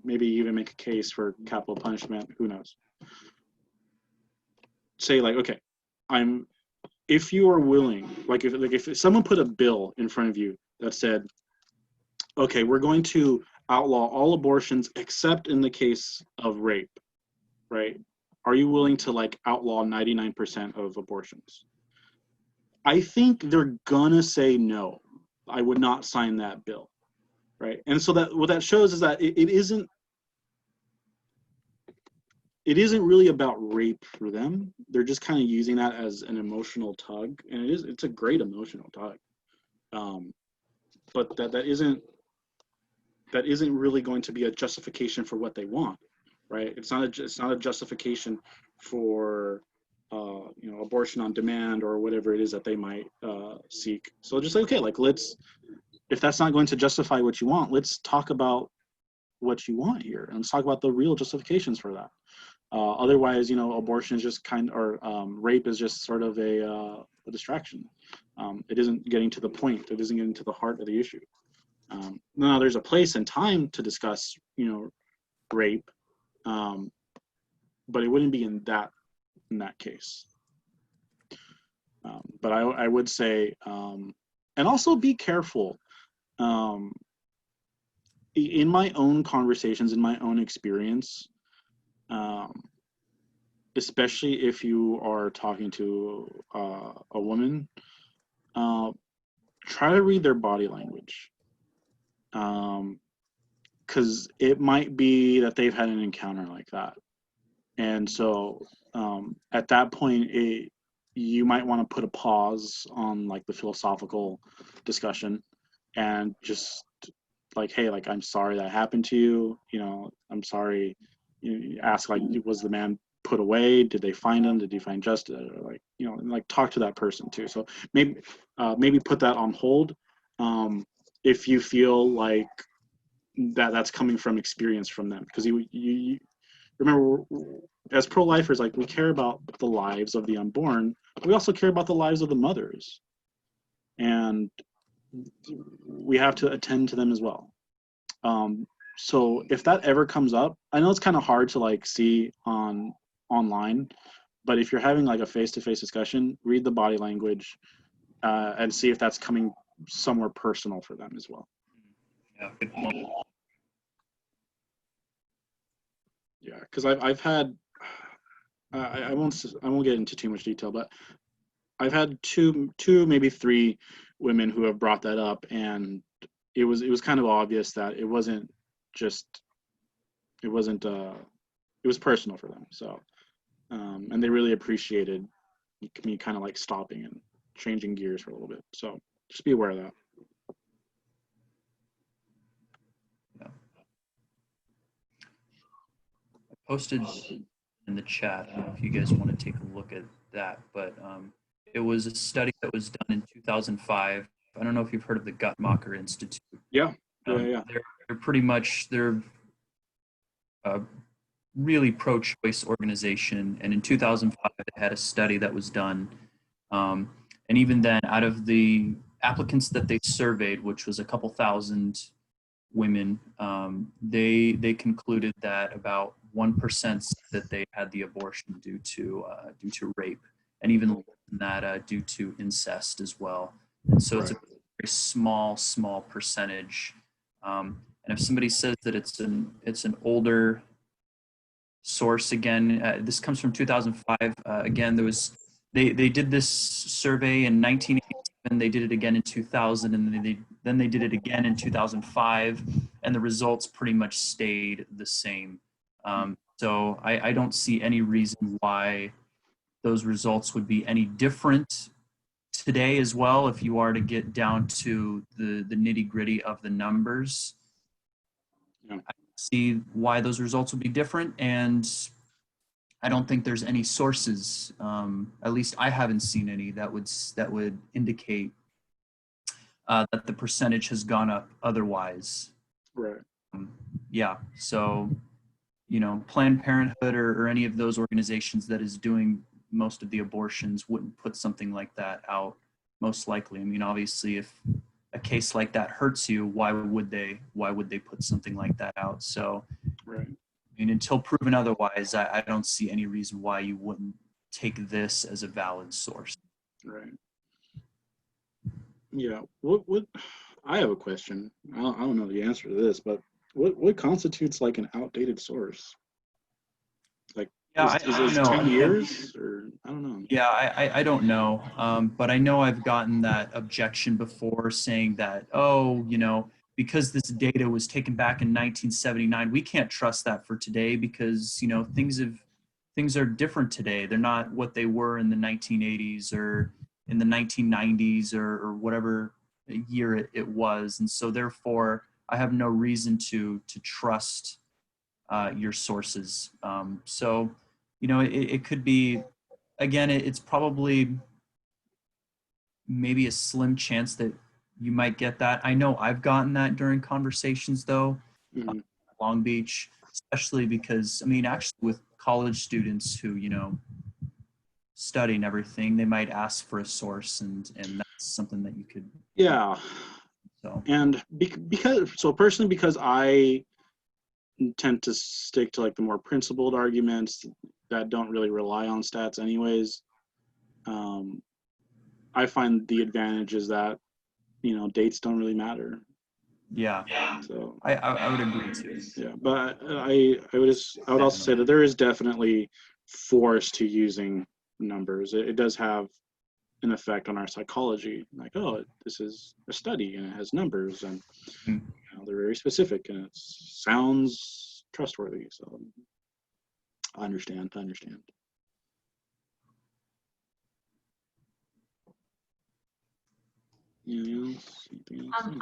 Speaker 1: maybe even make a case for capital punishment. Who knows? Say like, okay, if you are willing, if someone put a bill in front of you that said, okay, we're going to outlaw all abortions except in the case of rape, right? Are you willing to like outlaw 99% of abortions? I think they're gonna say no. I would not sign that bill, right? And so that what that shows is that it isn't really about rape for them. They're just kind of using that as an emotional tug, and it's a great emotional tug. But that isn't really going to be a justification for what they want, right? It's not a justification for abortion on demand or whatever it is that they might seek. So just say, okay, like if that's not going to justify what you want, let's talk about what you want here, and let's talk about the real justifications for that. Otherwise, abortion is just rape is just sort of a distraction. It isn't getting to the point. It isn't getting to the heart of the issue. Now, there's a place and time to discuss, rape, but it wouldn't be in that case. But I would say, and also be careful. In my own conversations, in my own experience, especially if you are talking to a woman, try to read their body language. Because it might be that they've had an encounter like that. And so at that point, you might want to put a pause on like the philosophical discussion and just like, hey, like, I'm sorry that happened to you. You know, I'm sorry. You ask, like, was the man put away? Did they find him? Did he find justice? Or like, you know, and like talk to that person too. So maybe put that on hold if you feel like that's coming from experience from them. Because you remember, as pro-lifers, like, we care about the lives of the unborn. We also care about the lives of the mothers, and we have to attend to them as well. So if that ever comes up, I know it's kind of hard to like see online, but if you're having like a face-to-face discussion, read the body language and see if that's coming somewhere personal for them as well.
Speaker 3: Yeah, good point.
Speaker 1: Yeah, because I've had I won't get into too much detail, but I've had two maybe three women who have brought that up, and it was kind of obvious that it was personal for them. So and they really appreciated me kind of like stopping and changing gears for a little bit. So just be aware of that.
Speaker 3: Yeah. I posted in the chat. I don't know if you guys want to take a look at that, but it was a study that was done in 2005. I don't know if you've heard of the Guttmacher Institute.
Speaker 1: Yeah.
Speaker 3: They're pretty much, they're a really pro-choice organization, and in 2005 they had a study that was done, and even then, out of the applicants that they surveyed, which was a couple thousand women, they concluded that about 1% that they had the abortion due to rape, and even less than that due to incest as well. And so it's a very small percentage. And if somebody says that it's an older source, again, this comes from 2005. Again, they did this survey in 1987. They did it again in 2000, and then they did it again in 2005, and the results pretty much stayed the same. So I don't see any reason why those results would be any different today as well. If you are to get down to the nitty gritty of the numbers,
Speaker 1: yeah.
Speaker 3: I see why those results would be different, and I don't think there's any sources, at least I haven't seen any, that would indicate that the percentage has gone up otherwise.
Speaker 1: Right.
Speaker 3: Yeah, so, you know, Planned Parenthood or any of those organizations that is doing most of the abortions wouldn't put something like that out, most likely. I mean, obviously, if a case like that hurts you, why would they put something like that out? So,
Speaker 1: right.
Speaker 3: I mean, until proven otherwise, I don't see any reason why you wouldn't take this as a valid source.
Speaker 1: Right. Yeah. What I have a question. I don't know the answer to this, but what constitutes like an outdated source? Like,
Speaker 3: Yeah,
Speaker 1: is
Speaker 3: I
Speaker 1: it
Speaker 3: don't know.
Speaker 1: 10 years or I don't know.
Speaker 3: Yeah, I don't know. But I know I've gotten that objection before, saying that, oh, you know, because this data was taken back in 1979, we can't trust that for today because, you know, things are different today. They're not what they were in the 1980s or in the 1990s or whatever year it was. And so therefore, I have no reason to trust your sources. So, you know, it could be, again, it's probably maybe a slim chance that you might get that. I know I've gotten that during conversations, though,
Speaker 1: Mm-hmm.
Speaker 3: Long Beach, especially because, I mean, actually with college students who, you know, study and everything, they might ask for a source, and that's something that you could.
Speaker 1: Yeah.
Speaker 3: So.
Speaker 1: And because I tend to stick to like the more principled arguments that don't really rely on stats anyways. I find the advantage is that, you know, dates don't really matter.
Speaker 3: Yeah.
Speaker 1: So
Speaker 3: I would agree too.
Speaker 1: yeah, but I would also say that there is definitely force to using numbers. It does have an effect on our psychology. Like, oh, this is a study and it has numbers and you know, they're very specific and it sounds trustworthy. So I understand. Anything else?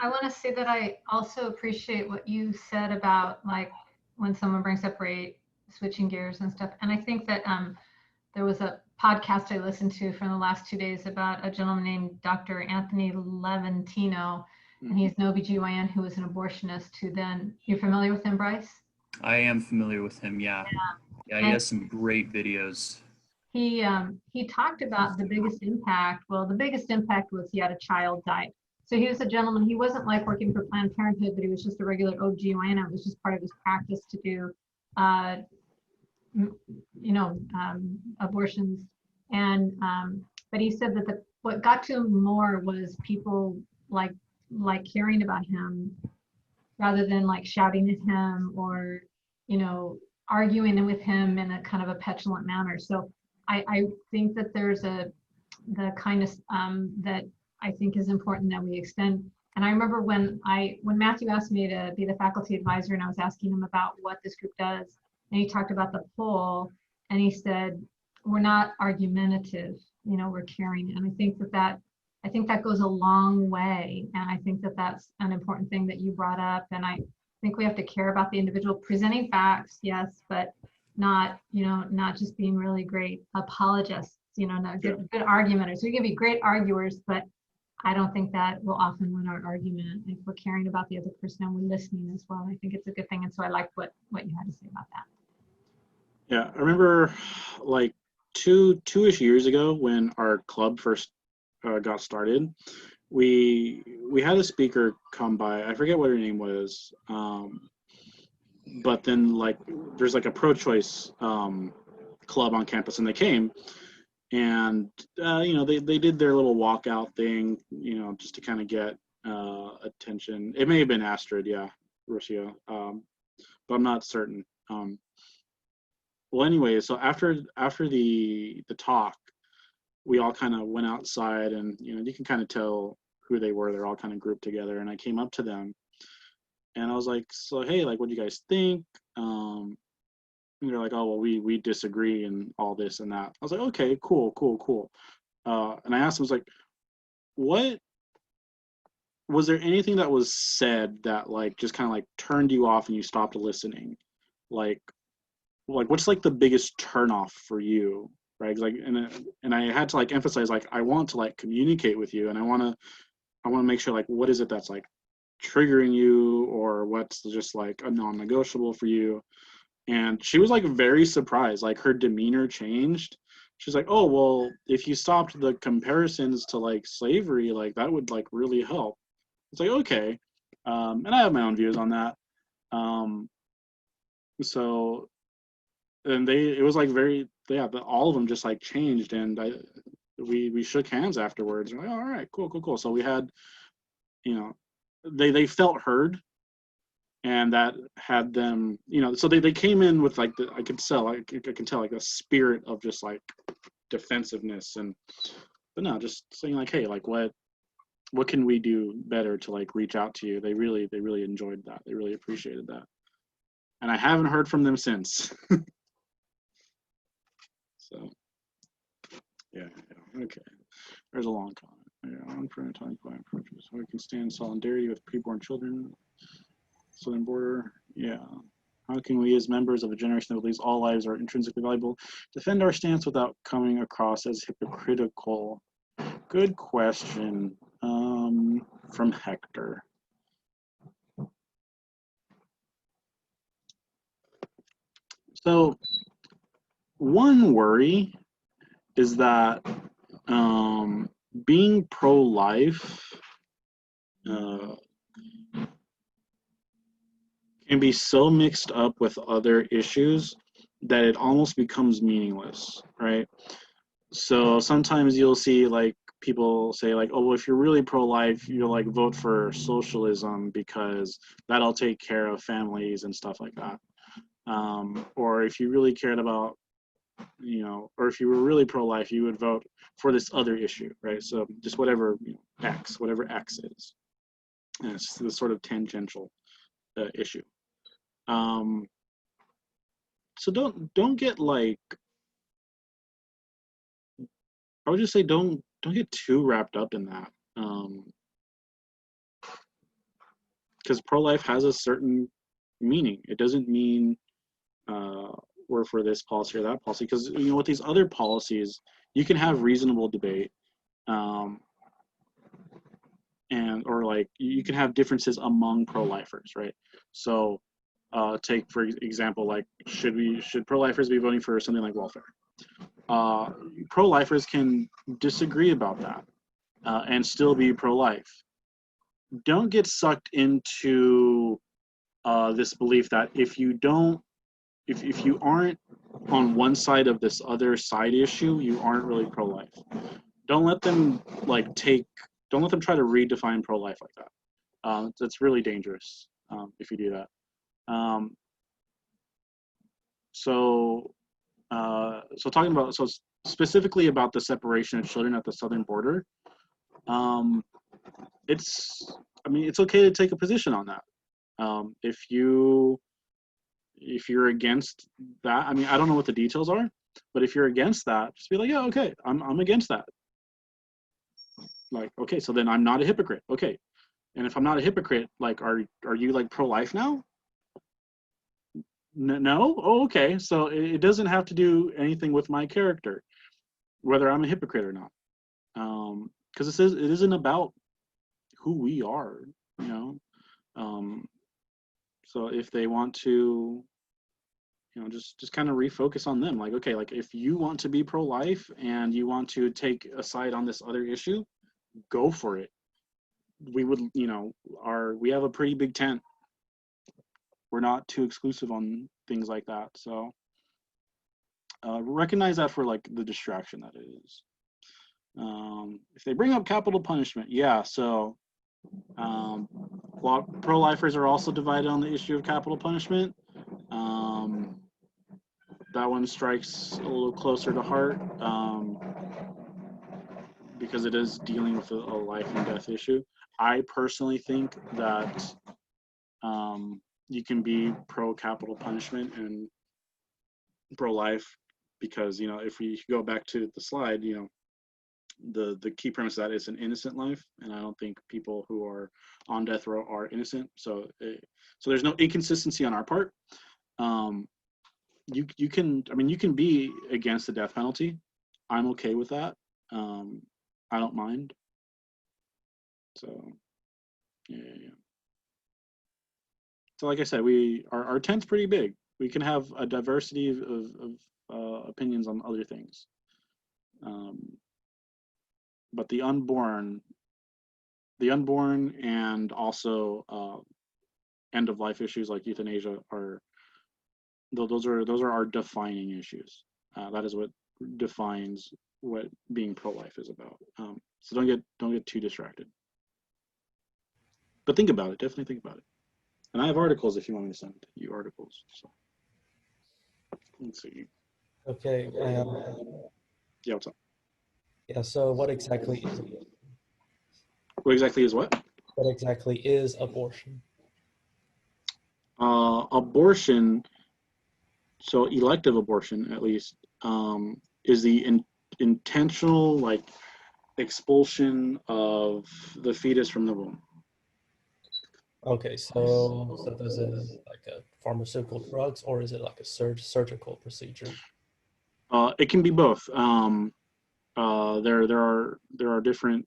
Speaker 5: I want to say that I also appreciate what you said about like when someone brings up rate, switching gears and stuff. And I think that there was a podcast I listened to from the last 2 days about a gentleman named Dr. Anthony Levantino, and he's an OBGYN who was an abortionist who then, you're familiar with him, Bryce?
Speaker 3: I am familiar with him, yeah. Yeah, he has some great videos.
Speaker 5: He talked about the biggest impact. Well, the biggest impact was he had a child died. So he was a gentleman, he wasn't like working for Planned Parenthood, but he was just a regular OBGYN. It was just part of his practice to do, abortions. And, but he said that what got to him more was people like caring about him rather than like shouting at him or, you know, arguing with him in a kind of a petulant manner. So I think that there's the kindness that I think is important that we extend. And I remember when Matthew asked me to be the faculty advisor and I was asking him about what this group does, and he talked about the poll and he said, we're not argumentative, you know, we're caring. And I think that goes a long way. And I think that that's an important thing that you brought up. And I think we have to care about the individual, presenting facts, yes, but not just being really great apologists, you know, not good argumenters. We can be great arguers, but I don't think that will often win our argument if we're caring about the other person and we're listening as well. I think it's a good thing. And so I like what you had to say about that.
Speaker 1: Yeah, I remember like two-ish years ago when our club first got started, we had a speaker come by. I forget what her name was, but then like there's like a pro-choice club on campus, and they came, and you know, they did their little walkout thing, you know, just to kind of get attention. It may have been Astrid, yeah, Rocio, but I'm not certain. Well, anyway, so after the talk, we all kind of went outside, and you know, you can kind of tell who they were. They're all kind of grouped together, and I came up to them, and I was like, "So hey, like, what do you guys think?" And they're like, "Oh, well, we disagree and all this and that." I was like, "Okay, cool." And I asked them, I was like, "What was there anything that was said that like just kind of like turned you off and you stopped listening? Like what's like the biggest turnoff for you?" Right? Like, and I had to like emphasize, like, I want to like communicate with you, and I want to make sure, like, what is it that's like triggering you, or what's just like a non-negotiable for you. And she was like very surprised, like her demeanor changed. She's like, "Oh, well, if you stopped the comparisons to like slavery, like that would like really help." It's like, okay, and I have my own views on that. So, and it was like very, yeah, but all of them just like changed, and we shook hands afterwards. We're like, "Oh, all right, cool." So we had, you know, they felt heard, and that had them, you know, so they came in with like I can tell like a spirit of just like defensiveness, but no, just saying like, hey, like what can we do better to like reach out to you. They really enjoyed that. They really appreciated that, and I haven't heard from them since. So yeah, okay. There's a long comment. Yeah, on parental approaches. So we can stand in solidarity with preborn children. Southern border, yeah. How can we, as members of a generation that believes all lives are intrinsically valuable, defend our stance without coming across as hypocritical? Good question. From Hector. So one worry is that being pro-life can be so mixed up with other issues that it almost becomes meaningless, right? So sometimes you'll see like people say like, oh, well, if you're really pro-life, you'll like vote for socialism because that'll take care of families and stuff like that. Or if you really cared about, or if you were really pro-life, you would vote for this other issue, right? So just whatever whatever X is. And it's this sort of tangential issue. So don't get like, I would just say don't get too wrapped up in that, because pro-life has a certain meaning. It doesn't mean we're for this policy or that policy, because with these other policies, you can have reasonable debate, or like you can have differences among pro-lifers, right? So take for example, like should pro-lifers be voting for something like welfare? Pro-lifers can disagree about that and still be pro-life. Don't get sucked into this belief that if you aren't on one side of this other side issue, you aren't really pro-life. Don't let them try to redefine pro-life like that. That's really dangerous if you do that. So specifically about the separation of children at the southern border, it's okay to take a position on that. If you're against that, I don't know what the details are, but if you're against that, just be like, yeah, okay, I'm against that. Like, okay, so then I'm not a hypocrite. Okay. And if I'm not a hypocrite, like, are you like pro-life now? No? Oh, okay. So it doesn't have to do anything with my character, whether I'm a hypocrite or not. Because it isn't about who we are, So if they want to, just kind of refocus on them. Like, okay, like if you want to be pro-life and you want to take a side on this other issue, go for it. We would, we have a pretty big tent. We're not too exclusive on things like that. So recognize that for like the distraction that it is. If they bring up capital punishment, yeah, so pro-lifers are also divided on the issue of capital punishment. That one strikes a little closer to heart because it is dealing with a life and death issue. I personally think that you can be pro-capital punishment and pro-life because, if we go back to the slide, the key premise of that is an innocent life, and I don't think people who are on death row are innocent. So there's no inconsistency on our part. You can be against the death penalty. I'm okay with that. I don't mind. So yeah. So like I said, our tent's pretty big. We can have a diversity of opinions on other things. But the unborn and also end of life issues like euthanasia those are our defining issues. That is what defines what being pro-life is about. So don't get too distracted. But think about it. Definitely think about it. And I have articles if you want me to send you articles. So let's see.
Speaker 6: Okay.
Speaker 1: Yeah, what's up?
Speaker 6: Yeah. So what exactly is abortion?
Speaker 1: What exactly is what?
Speaker 6: What exactly is abortion?
Speaker 1: Abortion, so elective abortion at least, is the intentional like expulsion of the fetus from the womb.
Speaker 6: Okay, so does it like a pharmaceutical drugs or is it like a surgical procedure?
Speaker 1: It can be both. There are different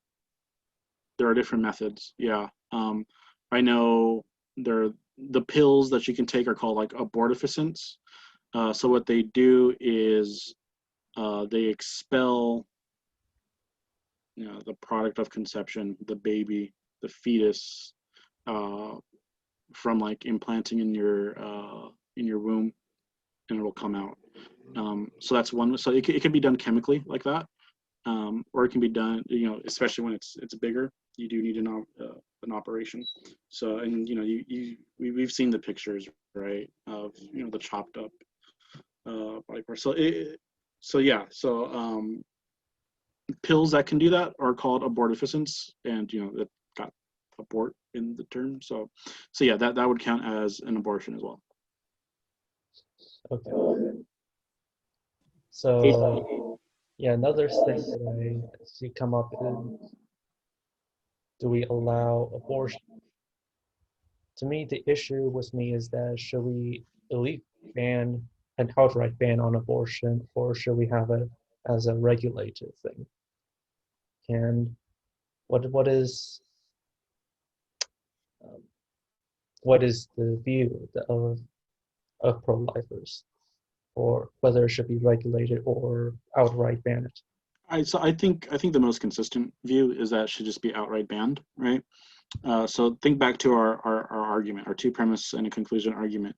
Speaker 1: methods. Yeah. I know the pills that you can take are called like abortifacients. So what they do is they expel the product of conception, the baby, the fetus, from like implanting in your womb, and it'll come out. So that's one. So it can be done chemically like that. or it can be done, especially when it's bigger. You do need an operation. So, and we've seen the pictures, right, of the chopped up body parts. So pills that can do that are called abortifacients, and that got abort in the term. So yeah, that would count as an abortion as well.
Speaker 6: Okay. So yeah, another thing that I see come up is, do we allow abortion? To me, the issue with me is that should we ban an outright ban on abortion, or should we have it as a regulated thing? And what is the view of pro-lifers, or whether it should be regulated or outright banned?
Speaker 1: I think the most consistent view is that it should just be outright banned, right? So think back to our argument, our two premise and a conclusion argument.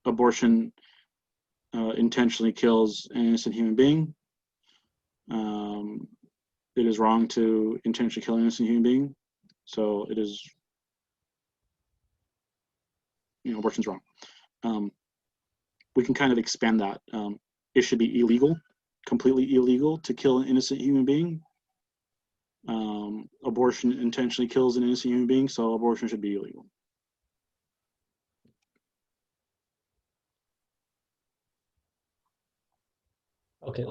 Speaker 1: Abortion intentionally kills an innocent human being. It is wrong to intentionally kill an innocent human being, so it is, abortion's wrong. We can kind of expand that. It should be illegal, completely illegal, to kill an innocent human being. Abortion intentionally kills an innocent human being, so abortion should be illegal.
Speaker 6: Okay.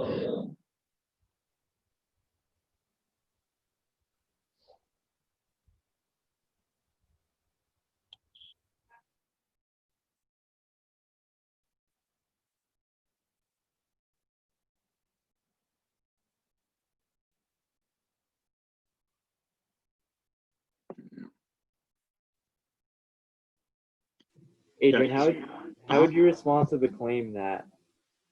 Speaker 2: Adrian, how would you respond to the claim that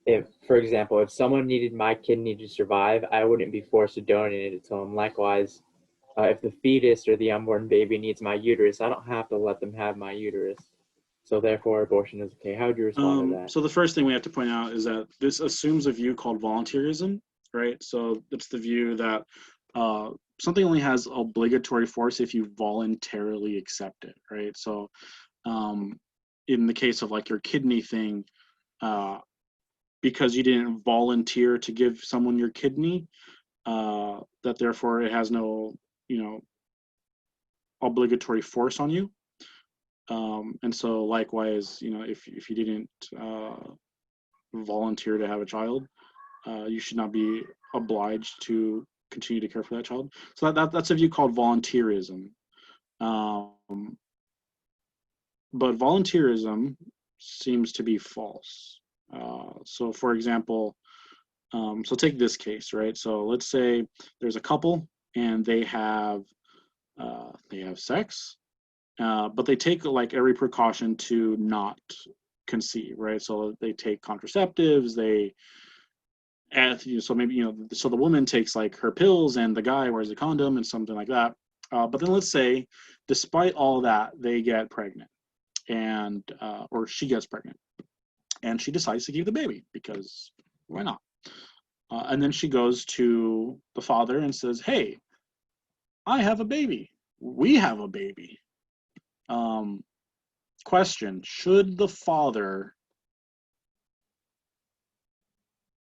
Speaker 2: if, for example, if someone needed my kidney to survive, I wouldn't be forced to donate it to them? Likewise, if the fetus or the unborn baby needs my uterus, I don't have to let them have my uterus. So therefore, abortion is okay. How would you respond to that?
Speaker 1: So the first thing we have to point out is that this assumes a view called volunteerism, right? So it's the view that something only has obligatory force if you voluntarily accept it, right? So in the case of like your kidney thing, because you didn't volunteer to give someone your kidney, that therefore it has no, obligatory force on you. And so likewise, if you didn't volunteer to have a child, you should not be obliged to continue to care for that child. So that's a view called volunteerism. But volunteerism seems to be false. So for example, so take this case, right? So let's say there's a couple and they have sex, but they take like every precaution to not conceive, right? So they take contraceptives, so maybe, so the woman takes like her pills and the guy wears a condom and something like that. But then let's say, despite all that, they get pregnant, and or she gets pregnant, and she decides to keep the baby because why not? And then she goes to the father and says, "Hey, I have a baby. We have a baby." Question: should the father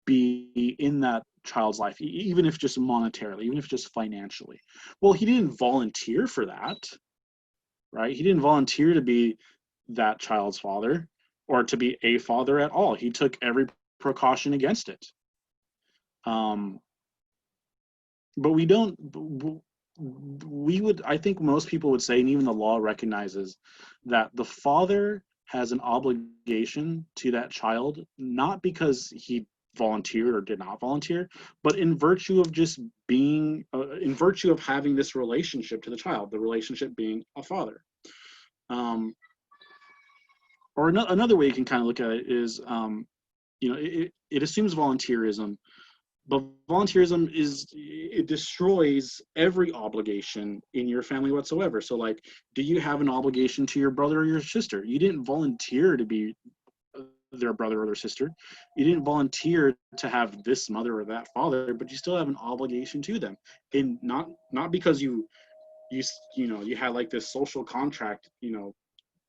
Speaker 1: be in that child's life, even if just monetarily, even if just financially? Well, he didn't volunteer for that, right? He didn't volunteer to be that child's father or to be a father at all. He took every precaution against it. But I think most people would say, and even the law recognizes, that the father has an obligation to that child, not because he volunteered or did not volunteer, but in virtue of just being, in virtue of having this relationship to the child, the relationship being a father. Or another way you can kind of look at it is, it assumes volunteerism, but volunteerism it destroys every obligation in your family whatsoever. So like, do you have an obligation to your brother or your sister? You didn't volunteer to be their brother or their sister. You didn't volunteer to have this mother or that father, but you still have an obligation to them. And not because you had like this social contract,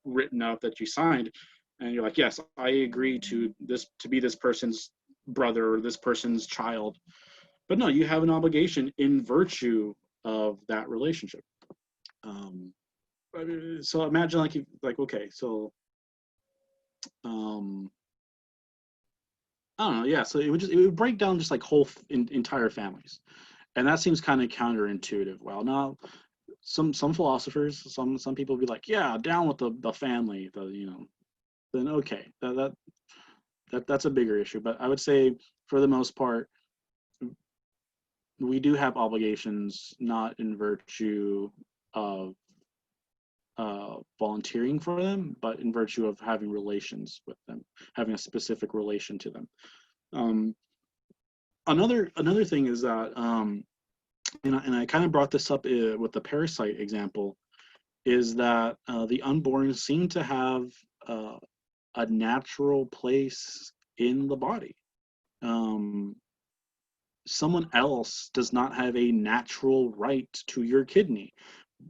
Speaker 1: written up that you signed, and you're like, yes, I agree to be this person's brother or this person's child. But no, you have an obligation in virtue of that relationship. So imagine okay, so I don't know, yeah. So it would break down just like whole entire families, and that seems kind of counterintuitive. Well, now some philosophers, some people be like, yeah, down with the family, then okay, that's a bigger issue. But I would say for the most part, we do have obligations, not in virtue of volunteering for them, but in virtue of having relations with them, having a specific relation to them. Another thing is that, and I kind of brought this up with the parasite example, is that the unborn seem to have a natural place in the body. Someone else does not have a natural right to your kidney,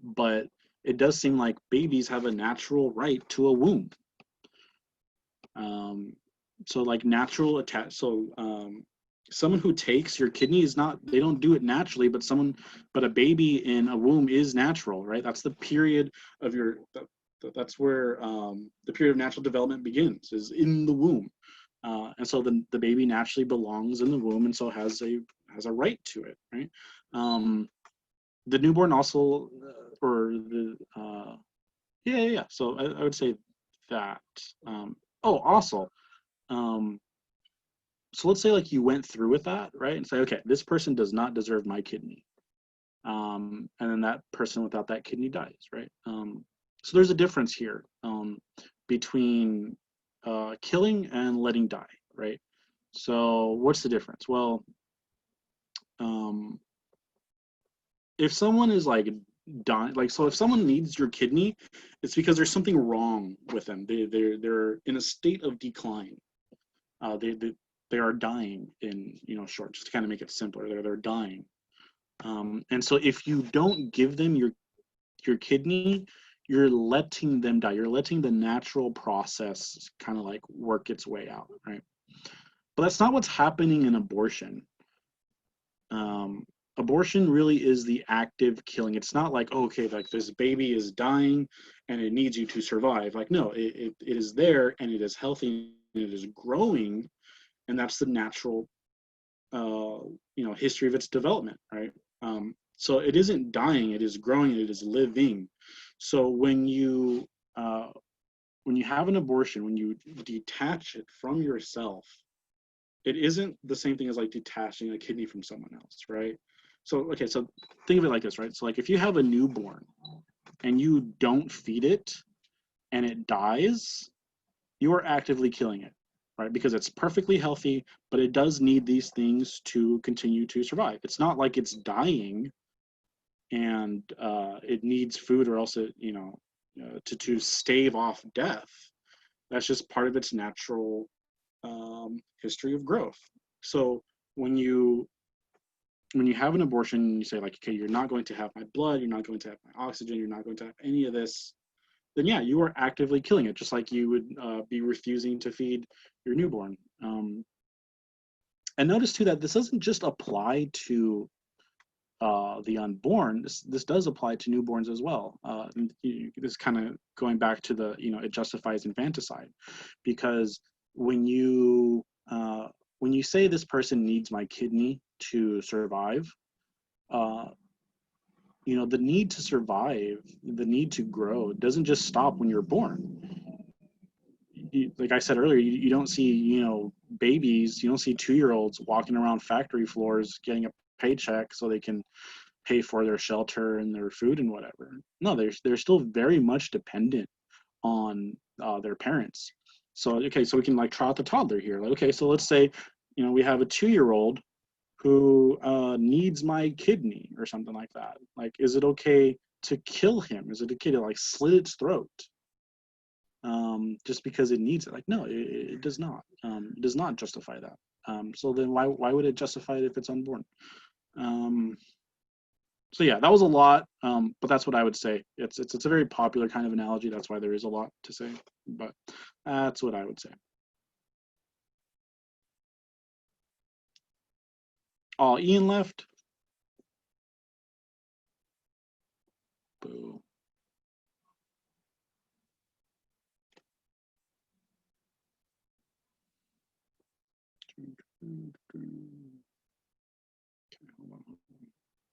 Speaker 1: but it does seem like babies have a natural right to a womb. So like natural attach. So someone who takes your kidney they don't do it naturally, but a baby in a womb is natural, right? That's the period of that's where the period of natural development begins, is in the womb. And so the baby naturally belongs in the womb, and so has a right to it, right? The newborn also, yeah. So I would say that. Also, so let's say like you went through with that, right? And say, okay, this person does not deserve my kidney. And then that person without that kidney dies, right? So there's a difference here between killing and letting die, right? So what's the difference? Well, if someone is like dying, like, so if someone needs your kidney, it's because there's something wrong with them. They're in a state of decline. They are dying, in short, just to kind of make it simpler. They're dying. And so if you don't give them your kidney, you're letting them die. You're letting the natural process kind of like work its way out, right? But that's not what's happening in abortion. Abortion really is the active killing. It's not like, okay, like this baby is dying and it needs you to survive. Like, no, it is there and it is healthy and it is growing, and that's the natural history of its development, right? So it isn't dying, it is growing, it is living. So when you have an abortion, when you detach it from yourself, it isn't the same thing as like detaching a kidney from someone else, right? So, okay, so think of it like this, right? So like if you have a newborn and you don't feed it and it dies, you are actively killing it, right? Because it's perfectly healthy, but it does need these things to continue to survive. It's not like it's dying and it needs food or else it, to stave off death. That's just part of its natural history of growth. So when you have an abortion, you say like, okay, you're not going to have my blood, you're not going to have my oxygen, you're not going to have any of this, then yeah, you are actively killing it, just like you would be refusing to feed your newborn. And notice too that this doesn't just apply to the unborn. This does apply to newborns as well. This kind of going back to the, it justifies infanticide, because when you say this person needs my kidney to survive, the need to survive, the need to grow doesn't just stop when you're born. Like I said earlier, you don't see, babies, you don't see 2-year-olds walking around factory floors getting a paycheck so they can pay for their shelter and their food and whatever. No, they're still very much dependent on their parents. So, okay, so we can like try out the toddler here. Like, okay, so let's say, we have a 2-year-old who needs my kidney or something like that. Like, is it okay to kill him? Is it okay to like slit its throat? just because it needs it. Like, no, it does not. It does not justify that. So then why would it justify it if it's unborn? So yeah, that was a lot, but that's what I would say. It's a very popular kind of analogy. That's why there is a lot to say, but that's what I would say. Oh, Ian left. Boo.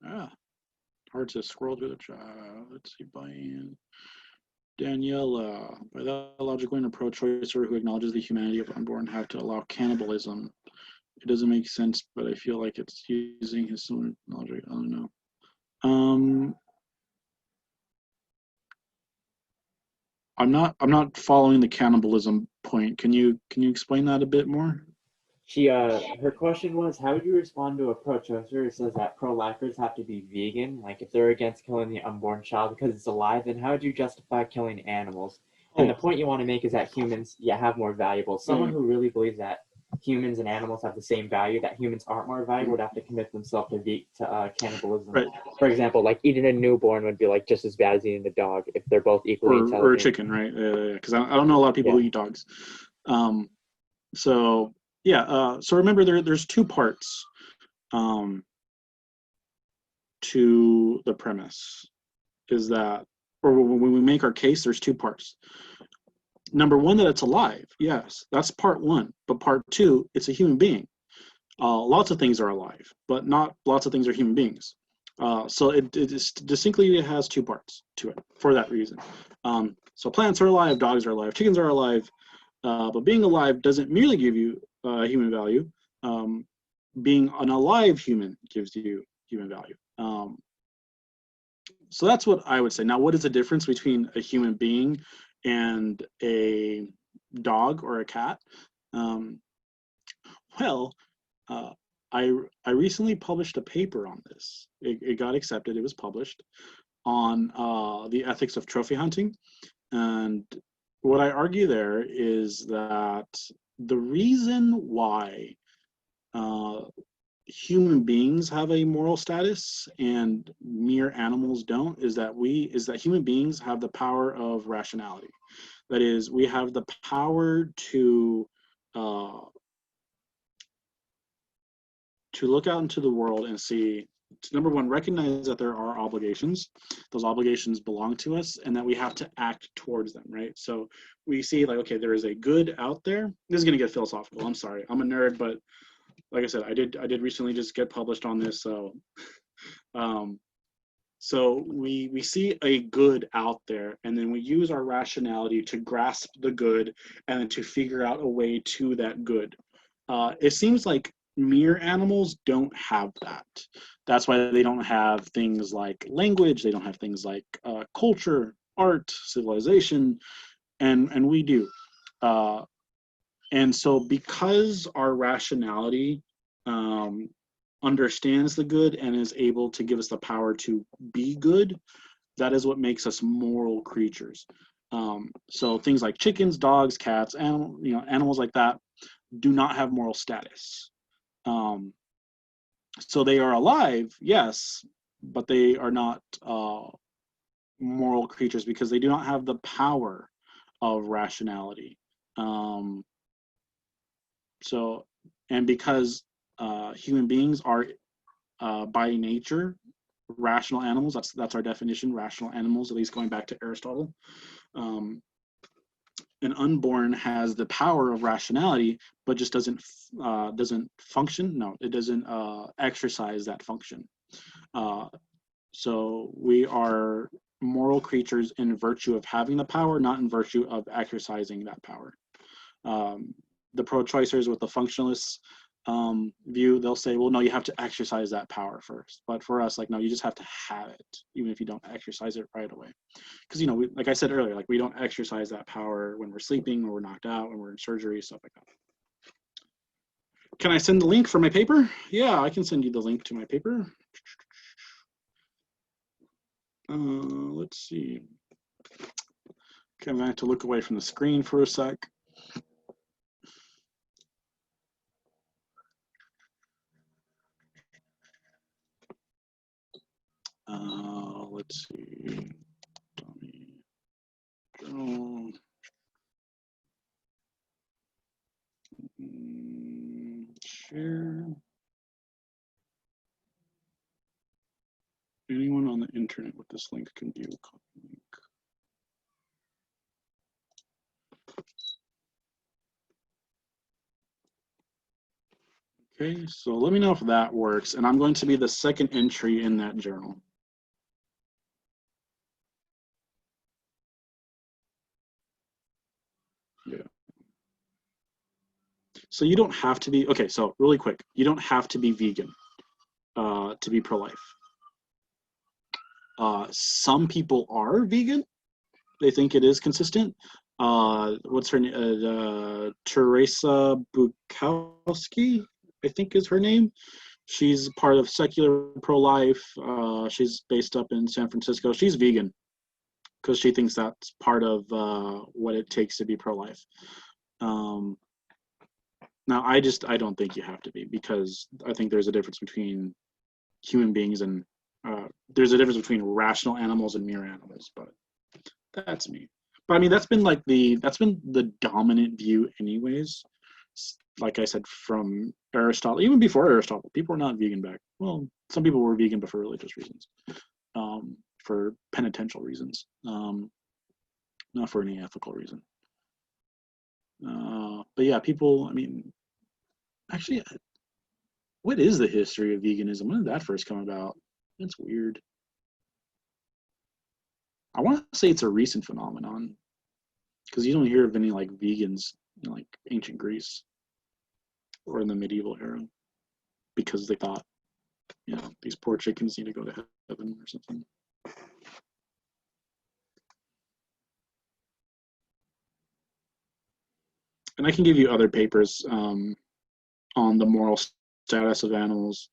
Speaker 1: Ah, hard to scroll through the chat. Let's see, by Ian. Daniela, by that logic, when a pro-choicer who acknowledges the humanity of unborn have to allow cannibalism. It doesn't make sense, but I feel like it's using his logic. I don't know. I'm not following the cannibalism point. Can you explain that a bit more?
Speaker 2: She her question was, how would you respond to a pro-choicer who says that pro-lifers have to be vegan? Like, if they're against killing the unborn child because it's alive, then how would you justify killing animals? And the point you want to make is that humans, have more valuable. Someone who really believes that humans and animals have the same value, that humans aren't more valuable, would have to commit themselves to cannibalism.
Speaker 1: Right.
Speaker 2: For example, like eating a newborn would be like just as bad as eating a dog if they're both equally intelligent.
Speaker 1: Or a chicken, right? Because I don't know a lot of people who eat dogs. So yeah. So remember, there's two parts to the premise. Is that, or when we make our case, there's two parts. Number one, that it's alive. Yes, that's part one. But part two, it's a human being. Lots of things are alive, but not lots of things are human beings. So it distinctly has two parts to it for that reason. So plants are alive, dogs are alive, chickens are alive, but being alive doesn't merely give you human value. Being an alive human gives you human value. So that's what I would say. Now, what is the difference between a human being and a dog or a cat? I recently published a paper on this. It got accepted. It was published on the ethics of trophy hunting. And what I argue there is that the reason why human beings have a moral status and mere animals don't is that human beings have the power of rationality. That is, we have the power to look out into the world and see, number one, recognize that there are obligations. Those obligations belong to us and that we have to act towards them, right? So we see, like, okay, there is a good out there. This is going to get philosophical. I'm sorry. I'm a nerd, but like I said, I did recently just get published on this. So so we see a good out there, and then we use our rationality to grasp the good and then to figure out a way to that good. It seems like mere animals don't have that. That's why they don't have things like language. They don't have things like culture, art, civilization, and we do. And so because our rationality understands the good and is able to give us the power to be good, that is what makes us moral creatures. So things like chickens, dogs, cats, animals like that do not have moral status. So they are alive, yes, but they are not moral creatures because they do not have the power of rationality. So, and because human beings are by nature rational animals, that's our definition, rational animals, at least going back to Aristotle. An unborn has the power of rationality, but just doesn't function. No, it doesn't exercise that function. So we are moral creatures in virtue of having the power, not in virtue of exercising that power. The pro-choicers with the functionalists view, they'll say, well, no, you have to exercise that power first. But for us, like, no, you just have to have it, even if you don't exercise it right away. Because, like I said earlier, like, we don't exercise that power when we're sleeping, when we're knocked out, when we're in surgery, stuff like that. Can I send the link for my paper? Yeah, I can send you the link to my paper. Let's see. Okay, I'm gonna have to look away from the screen for a sec. Let's see. Dummy. Journal. Share. Anyone on the internet with this link can view a copy link. Okay, so let me know if that works. And I'm going to be the second entry in that journal. Yeah. So you don't have to be, okay, so really quick, you don't have to be vegan to be pro-life. Some people are vegan. They think it is consistent. What's her name? Teresa Bukowski, I think is her name. She's part of Secular Pro-Life. She's based up in San Francisco. She's vegan because she thinks that's part of what it takes to be pro-life. Now, I don't think you have to be, because I think there's a difference between human beings and there's a difference between rational animals and mere animals, but that's me. But I mean, that's been the dominant view anyways. Like I said, from Aristotle, even before Aristotle, people were not vegan back. Well, some people were vegan, but for religious reasons, for penitential reasons, not for any ethical reason. But yeah, people, I mean, actually, what is the history of veganism? When did that first come about? That's weird. I want to say it's a recent phenomenon, because you don't hear of any like vegans in like ancient Greece or in the medieval era, because they thought, you know, these poor chickens need to go to heaven or something. And I can give you other papers on the moral status of animals.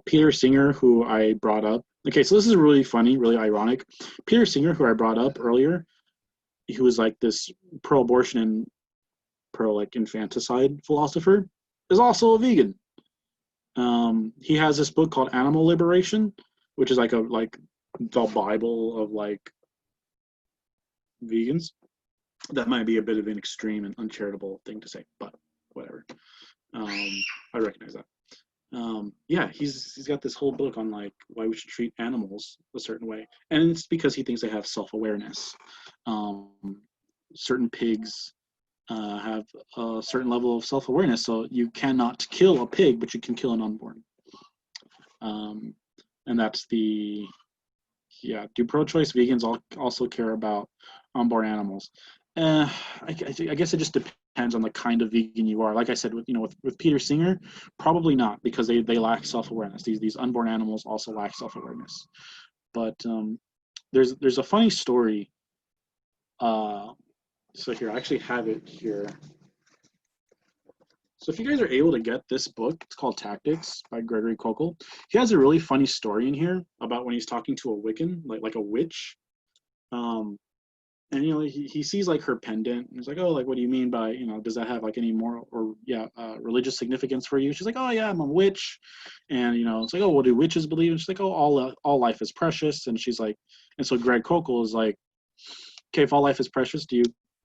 Speaker 1: Peter Singer, who I brought up. Okay, so this is really funny, really ironic. Peter Singer, who I brought up earlier, who was like this pro-abortion and pro-like infanticide philosopher, is also a vegan. He has this book called Animal Liberation, which is like the Bible of like vegans. That might be a bit of an extreme and uncharitable thing to say, but whatever. I recognize that. Yeah, he's got this whole book on like why we should treat animals a certain way, and it's because he thinks they have self-awareness. Certain pigs have a certain level of self-awareness, so you cannot kill a pig, but you can kill an unborn. And that's the, yeah, do pro-choice vegans also care about unborn animals? I guess it just depends on the kind of vegan you are. Like I said, with Peter Singer, probably not, because they lack self-awareness. These unborn animals also lack self-awareness. But there's a funny story. So here, I actually have it here. So if you guys are able to get this book, it's called Tactics by Gregory Kokel. He has a really funny story in here about when he's talking to a Wiccan, like a witch. And he sees like her pendant, and he's like, oh, like, what do you mean by, does that have like any moral or religious significance for you? She's like, oh yeah, I'm a witch. And it's like, oh, what do witches believe? And she's like, oh, all life is precious. And she's like, and so Greg Kokel is like, okay, if all life is precious,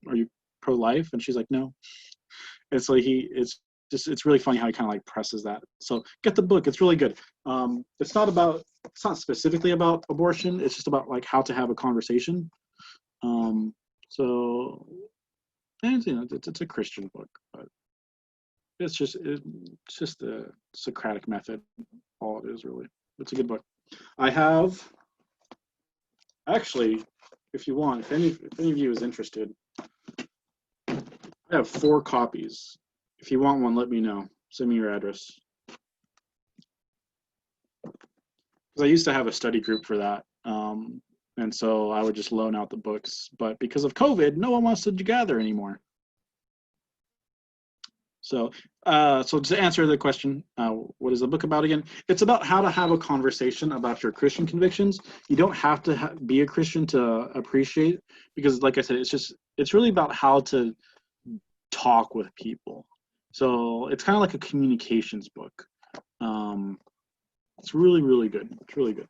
Speaker 1: are you pro-life? And she's like, no. And so it's really funny how he kind of like presses that. So get the book, it's really good. It's not specifically about abortion, it's just about like how to have a conversation. So, and it's a Christian book, but it's just the Socratic method. All it is, really. It's a good book. I have, actually, if you want, if any of you is interested, I have 4 copies. If you want one, let me know. Send me your address. Because I used to have a study group for that. And so I would just loan out the books. But because of COVID, no one wants to gather anymore. So, so to answer the question, what is the book about again? It's about how to have a conversation about your Christian convictions. You don't have to be a Christian to appreciate, because like I said, it's really about how to talk with people. So it's kind of like a communications book. It's really, really good. It's really good.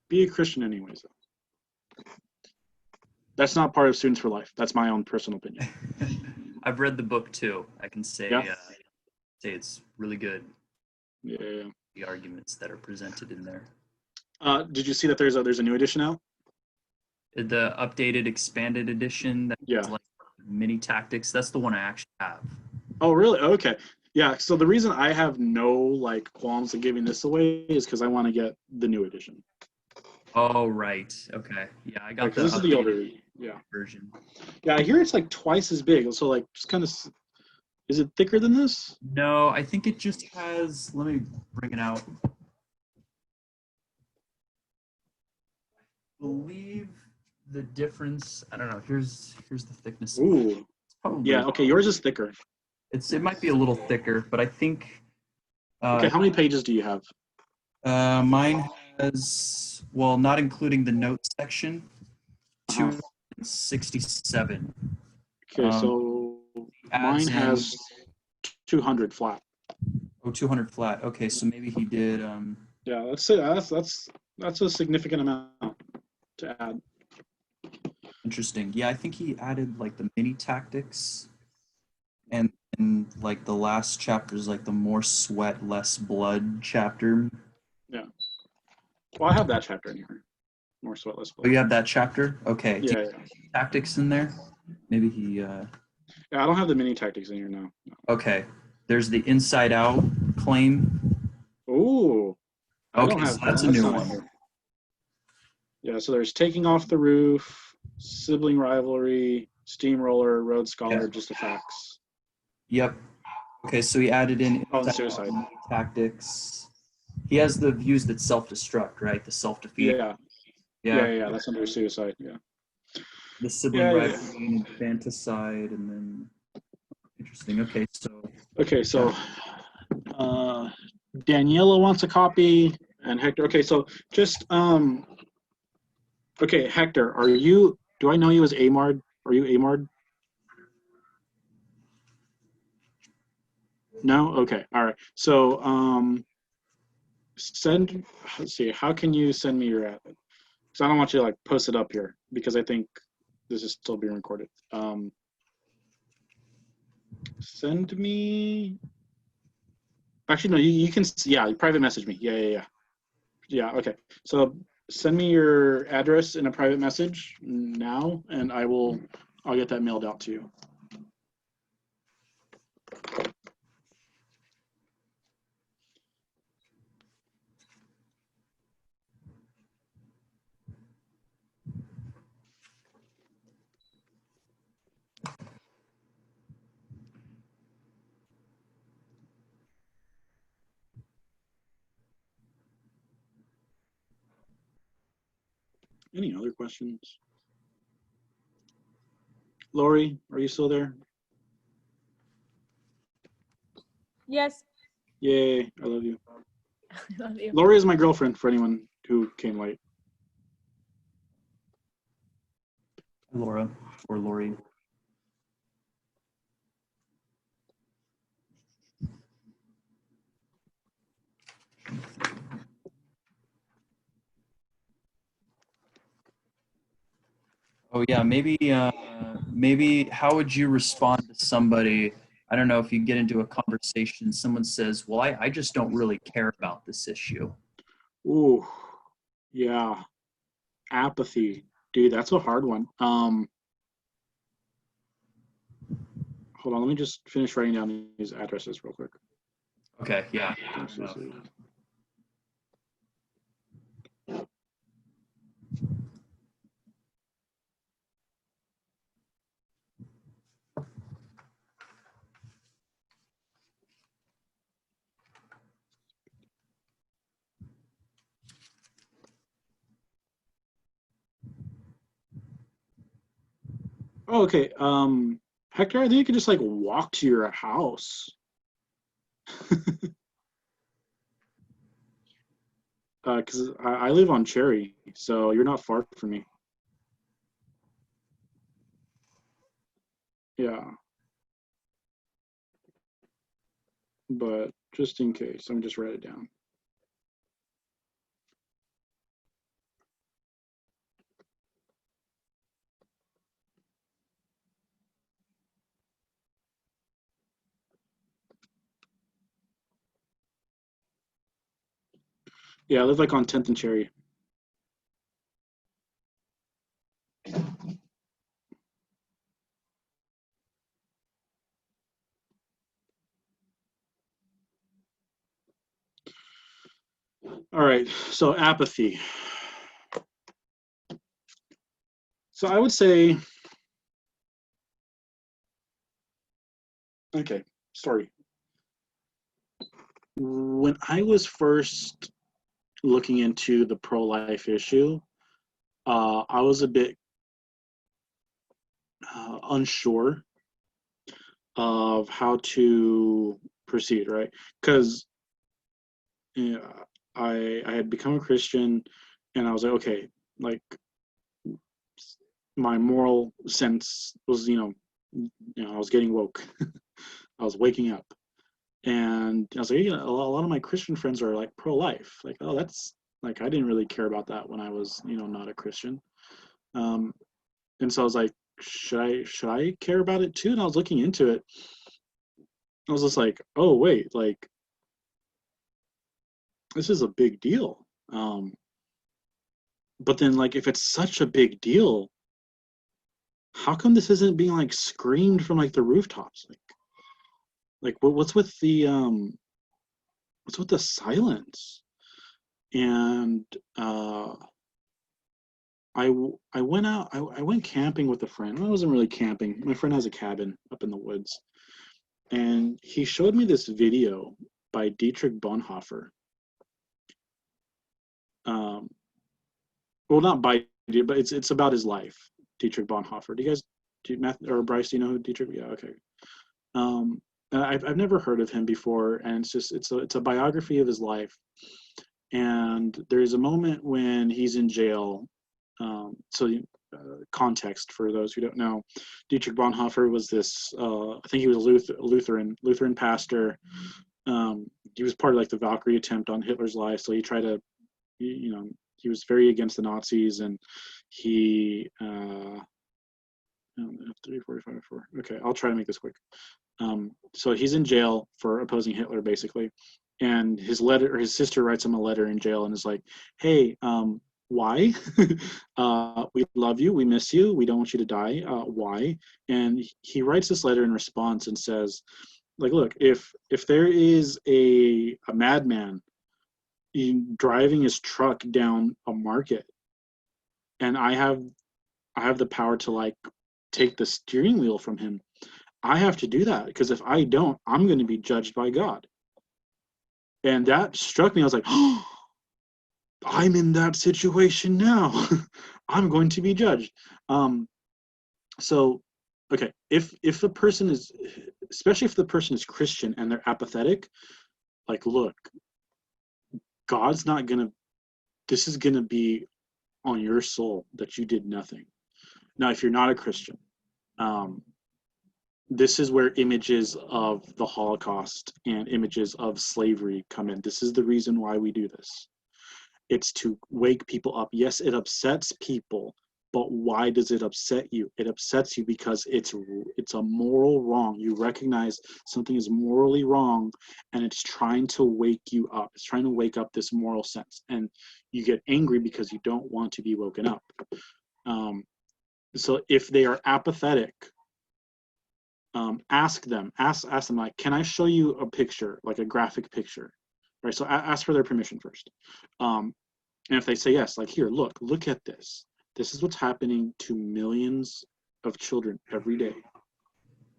Speaker 1: Be a Christian anyways, though. That's not part of Students for Life. That's my own personal opinion.
Speaker 3: I've read the book too. I can say say it's really good.
Speaker 1: Yeah.
Speaker 3: The arguments that are presented in there.
Speaker 1: Did you see that there's a new edition out?
Speaker 3: The updated, expanded edition. That's like mini tactics. That's the one I actually have.
Speaker 1: Oh, really? Okay. Yeah. So the reason I have no like qualms of giving this away is because I want to get the new edition.
Speaker 3: Oh, right. Okay. Yeah, I got
Speaker 1: this is the older
Speaker 3: version.
Speaker 1: Yeah, I hear it's like twice as big. So like, just kind of, is it thicker than this?
Speaker 3: No, I think it just has. Let me bring it out. I believe the difference. I don't know. Here's the thickness.
Speaker 1: Ooh. Yeah. Okay. Yours is thicker.
Speaker 3: It might be a little thicker, but I think.
Speaker 1: Okay. How many pages do you have?
Speaker 3: Mine has, well, not including the notes section, 267.
Speaker 1: Okay, so mine has 200 flat.
Speaker 3: Oh, 200 flat. Okay, so maybe he did.
Speaker 1: Yeah, let's say that's a significant amount to add.
Speaker 3: Interesting. Yeah, I think he added like the mini tactics, and like the last chapter is like the more sweat, less blood chapter.
Speaker 1: Yeah. Well, I have that chapter in here. More sweat, less blood.
Speaker 3: Oh, you have that chapter? Okay.
Speaker 1: Yeah.
Speaker 3: Tactics in there? Maybe he.
Speaker 1: Yeah, I don't have the mini tactics in here now. No.
Speaker 3: Okay. There's the inside out claim.
Speaker 1: Ooh.
Speaker 3: Okay, so that's a new one.
Speaker 1: Yeah, so there's taking off the roof, sibling rivalry, steamroller, road scholar, just a facts.
Speaker 3: Yep. Okay, so he added in
Speaker 1: suicide
Speaker 3: tactics. He has the views that self-destruct, right? The self-defeat.
Speaker 1: Yeah. That's under suicide. Yeah.
Speaker 3: The sibling rivalry and infanticide, and then interesting. Okay, so.
Speaker 1: Daniela wants a copy, and Hector. Okay, so just okay, Hector, do I know you as Amard? Are you Amard? No? Okay, all right. So let's see, how can you send me your ad? Because I don't want you to like post it up here, because I think this is still being recorded. Send me, actually no, you can, private message me. Yeah, okay. So send me your address in a private message now, and I'll get that mailed out to you. Any other questions? Lori, are you still there?
Speaker 7: Yes.
Speaker 1: Yay, I love you.
Speaker 7: I love you.
Speaker 1: Lori is my girlfriend, for anyone who came late.
Speaker 3: Laura or Lori. Oh yeah, maybe how would you respond to somebody? I don't know, if you get into a conversation, someone says, well, I just don't really care about this issue.
Speaker 1: Ooh, yeah. Apathy. Dude, that's a hard one. Hold on, let me just finish writing down these addresses real quick.
Speaker 3: Okay, yeah.
Speaker 1: Oh, okay. Hector, I think you could just like walk to your house. Because I live on Cherry, so you're not far from me. Yeah. But just in case, I'm just write it down. Yeah, I live like on 10th and Cherry. All right, so apathy. So I would say, okay, sorry. When I was first looking into the pro-life issue, I was a bit unsure of how to proceed, right? Because I had become a Christian, and I was like, okay, like my moral sense was, I was getting woke. I was waking up, and I was like, a lot of my Christian friends are like pro-life. Like, oh, that's like I didn't really care about that when I was, not a Christian. And so I was like, should I care about it too? And I was looking into it. I was just like, oh wait, like this is a big deal. But then like if it's such a big deal, how come this isn't being like screamed from like the rooftops? Like what's with the silence? And I went out. I went camping with a friend. I wasn't really camping. My friend has a cabin up in the woods, and he showed me this video by Dietrich Bonhoeffer. Well, not by, but it's about his life. Dietrich Bonhoeffer. Or Bryce? Do you know who Dietrich? Yeah, okay. I've never heard of him before, and it's a biography of his life. And there's a moment when he's in jail. Context for those who don't know, Dietrich Bonhoeffer was this. I think he was a Lutheran pastor. He was part of like the Valkyrie attempt on Hitler's life. So he tried to, he was very against the Nazis, and he. 3:45. Okay, I'll try to make this quick. So he's in jail for opposing Hitler, basically, and his sister writes him a letter in jail and is like, "Hey, why? We love you, we miss you, we don't want you to die. Why?" And he writes this letter in response and says, like, look, if there is a madman driving his truck down a market, and I have the power to like take the steering wheel from him, I have to do that, because if I don't, I'm going to be judged by God. And that struck me. I was like, oh, I'm in that situation now. I'm going to be judged. So, okay, if the person is, especially if the person is Christian and they're apathetic, like, look, God's not going to, this is going to be on your soul that you did nothing. Now, if you're not a Christian, this is where images of the Holocaust and images of slavery come in. This is the reason why we do this. It's to wake people up. Yes, it upsets people, but why does it upset you? It upsets you because it's a moral wrong. You recognize something is morally wrong, and it's trying to wake you up. It's trying to wake up this moral sense, and you get angry because you don't want to be woken up. So if they are apathetic, ask them like, can I show you a picture, like a graphic picture, right? So ask for their permission first. And if they say yes, like, here, look at this. This is what's happening to millions of children every day.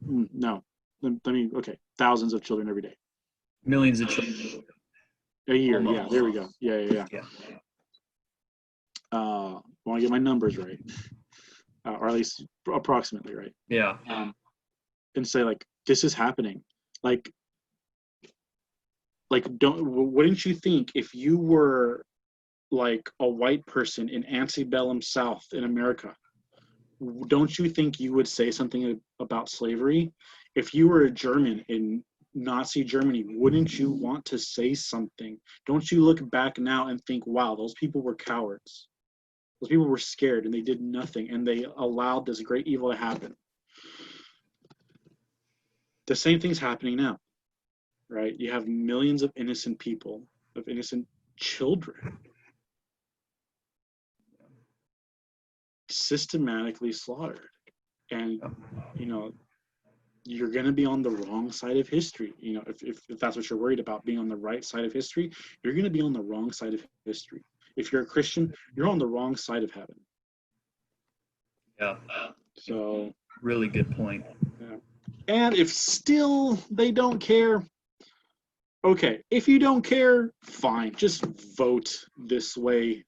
Speaker 1: No, okay, thousands of children every day.
Speaker 3: Millions of children.
Speaker 1: A year,
Speaker 3: Almost.
Speaker 1: yeah, there we go. Yeah. Want to get my numbers right, or at least approximately right.
Speaker 3: Yeah.
Speaker 1: and say like, this is happening. Like wouldn't you think if you were like a white person in antebellum South in America, don't you think you would say something about slavery? If you were a German in Nazi Germany, wouldn't you want to say something? Don't you look back now and think, wow, those people were cowards. Those people were scared and they did nothing and they allowed this great evil to happen. The same thing's happening now, right? You have millions of innocent people, of innocent children, systematically slaughtered. And, you know, you're going to be on the wrong side of history. You know, if that's what you're worried about, being on the right side of history, you're going to be on the wrong side of history. If you're a Christian, you're on the wrong side of heaven.
Speaker 3: Yeah.
Speaker 1: So
Speaker 3: Really good point.
Speaker 1: yeah. And if still they don't care, okay, if you don't care, fine, just vote this way.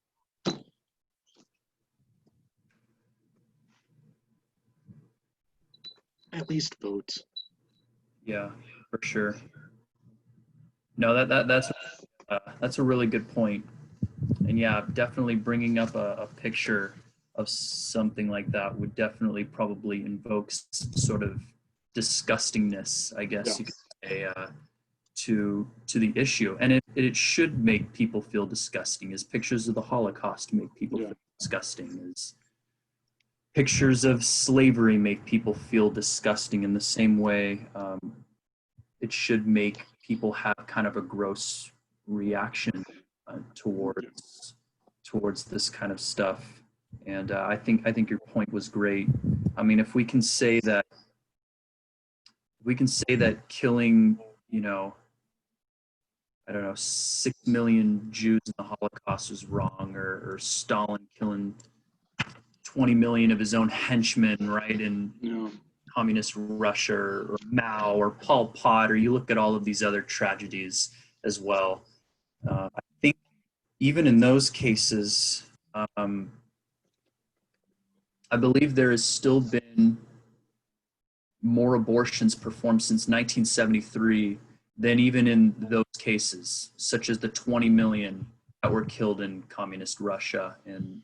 Speaker 1: At least vote.
Speaker 3: Yeah, for sure. No, that's a really good point. And yeah, definitely bringing up a picture of something like that would definitely probably invoke sort of disgustingness, I guess you could say, to the issue. And it should make people feel disgusting, as pictures of the Holocaust make people feel disgusting, as pictures of slavery make people feel disgusting. In the same way, it should make people have kind of a gross reaction towards this kind of stuff. And I think your point was great. I mean, if we can say that killing, you know, I don't know, 6 million Jews in the Holocaust was wrong, or Stalin killing 20 million of his own henchmen, right, in communist Russia, or Mao, or Pol Pot, or you look at all of these other tragedies as well. I think even in those cases, I believe there has still been more abortions performed since 1973 than even in those cases, such as the 20 million that were killed in communist Russia and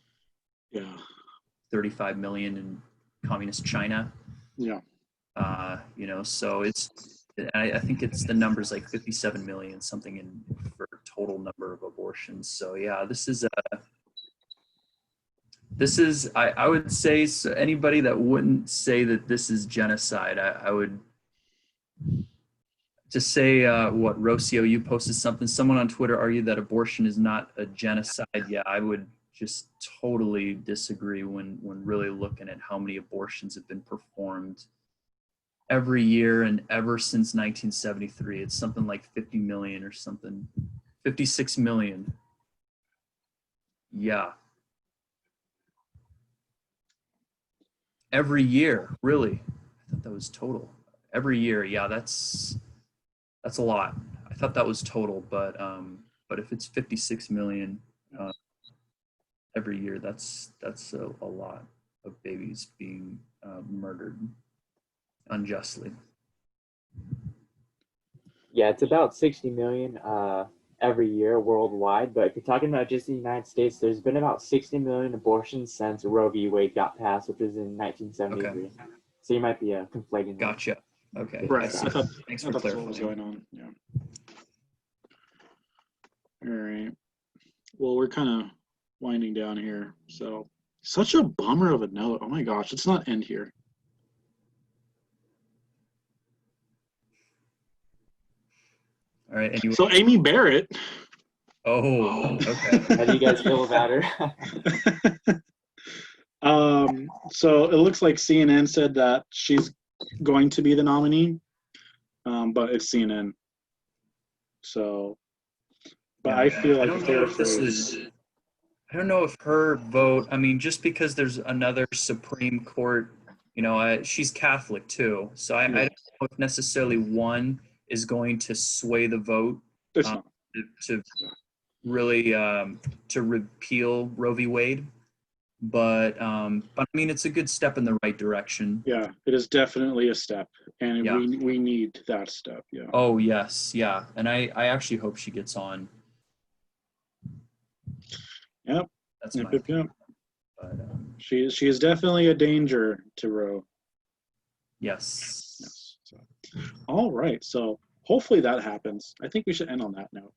Speaker 3: 35 million in communist China.
Speaker 1: Yeah.
Speaker 3: You know, so I think it's the numbers like 57 million something for total number of abortions. So yeah, this is I would say, so anybody that wouldn't say that this is genocide, I would just say what, Rocio, you posted something, someone on Twitter argued that abortion is not a genocide. Yeah, I would just totally disagree when really looking at how many abortions have been performed every year and ever since 1973. It's something like 50 million or something, 56 million. Yeah. Every year, really? I thought that was total. Every year, yeah, that's a lot. I thought that was total, but if it's 56 million every year, that's a lot of babies being murdered unjustly.
Speaker 2: Yeah, it's about 60 million every year worldwide, but if you're talking about just the United States, there's been about 60 million abortions since Roe v. Wade got passed, which was in 1973. Okay. So you might be conflating.
Speaker 3: Gotcha. Okay.
Speaker 1: Right.
Speaker 3: Thanks for clarifying.
Speaker 1: What was going on. Yeah. All right. Well, we're kind of winding down here. So, such a bummer of a note. Oh my gosh, let's not end here.
Speaker 3: All right. Anyway.
Speaker 1: So Amy Barrett.
Speaker 3: Oh, okay.
Speaker 2: How do you guys feel about her?
Speaker 1: So it looks like CNN said that she's going to be the nominee, but it's CNN. So, but yeah, I feel like
Speaker 3: I don't know if her vote, I mean, just because there's another Supreme Court, you know, she's Catholic too. So I don't know if necessarily one is going to sway the vote to really to repeal Roe v. Wade. I mean, it's a good step in the right direction.
Speaker 1: Yeah, it is definitely a step, and
Speaker 3: Yeah.
Speaker 1: we need that step. Yeah.
Speaker 3: Oh yes, yeah, and I actually hope she gets on.
Speaker 1: Yep.
Speaker 3: That's
Speaker 1: Yep.
Speaker 3: my
Speaker 1: Yep.
Speaker 3: opinion.
Speaker 1: Yep.
Speaker 3: But
Speaker 1: She is definitely a danger to Roe.
Speaker 3: yes.
Speaker 1: Yes. So, all right. So hopefully that happens. I think we should end on that note.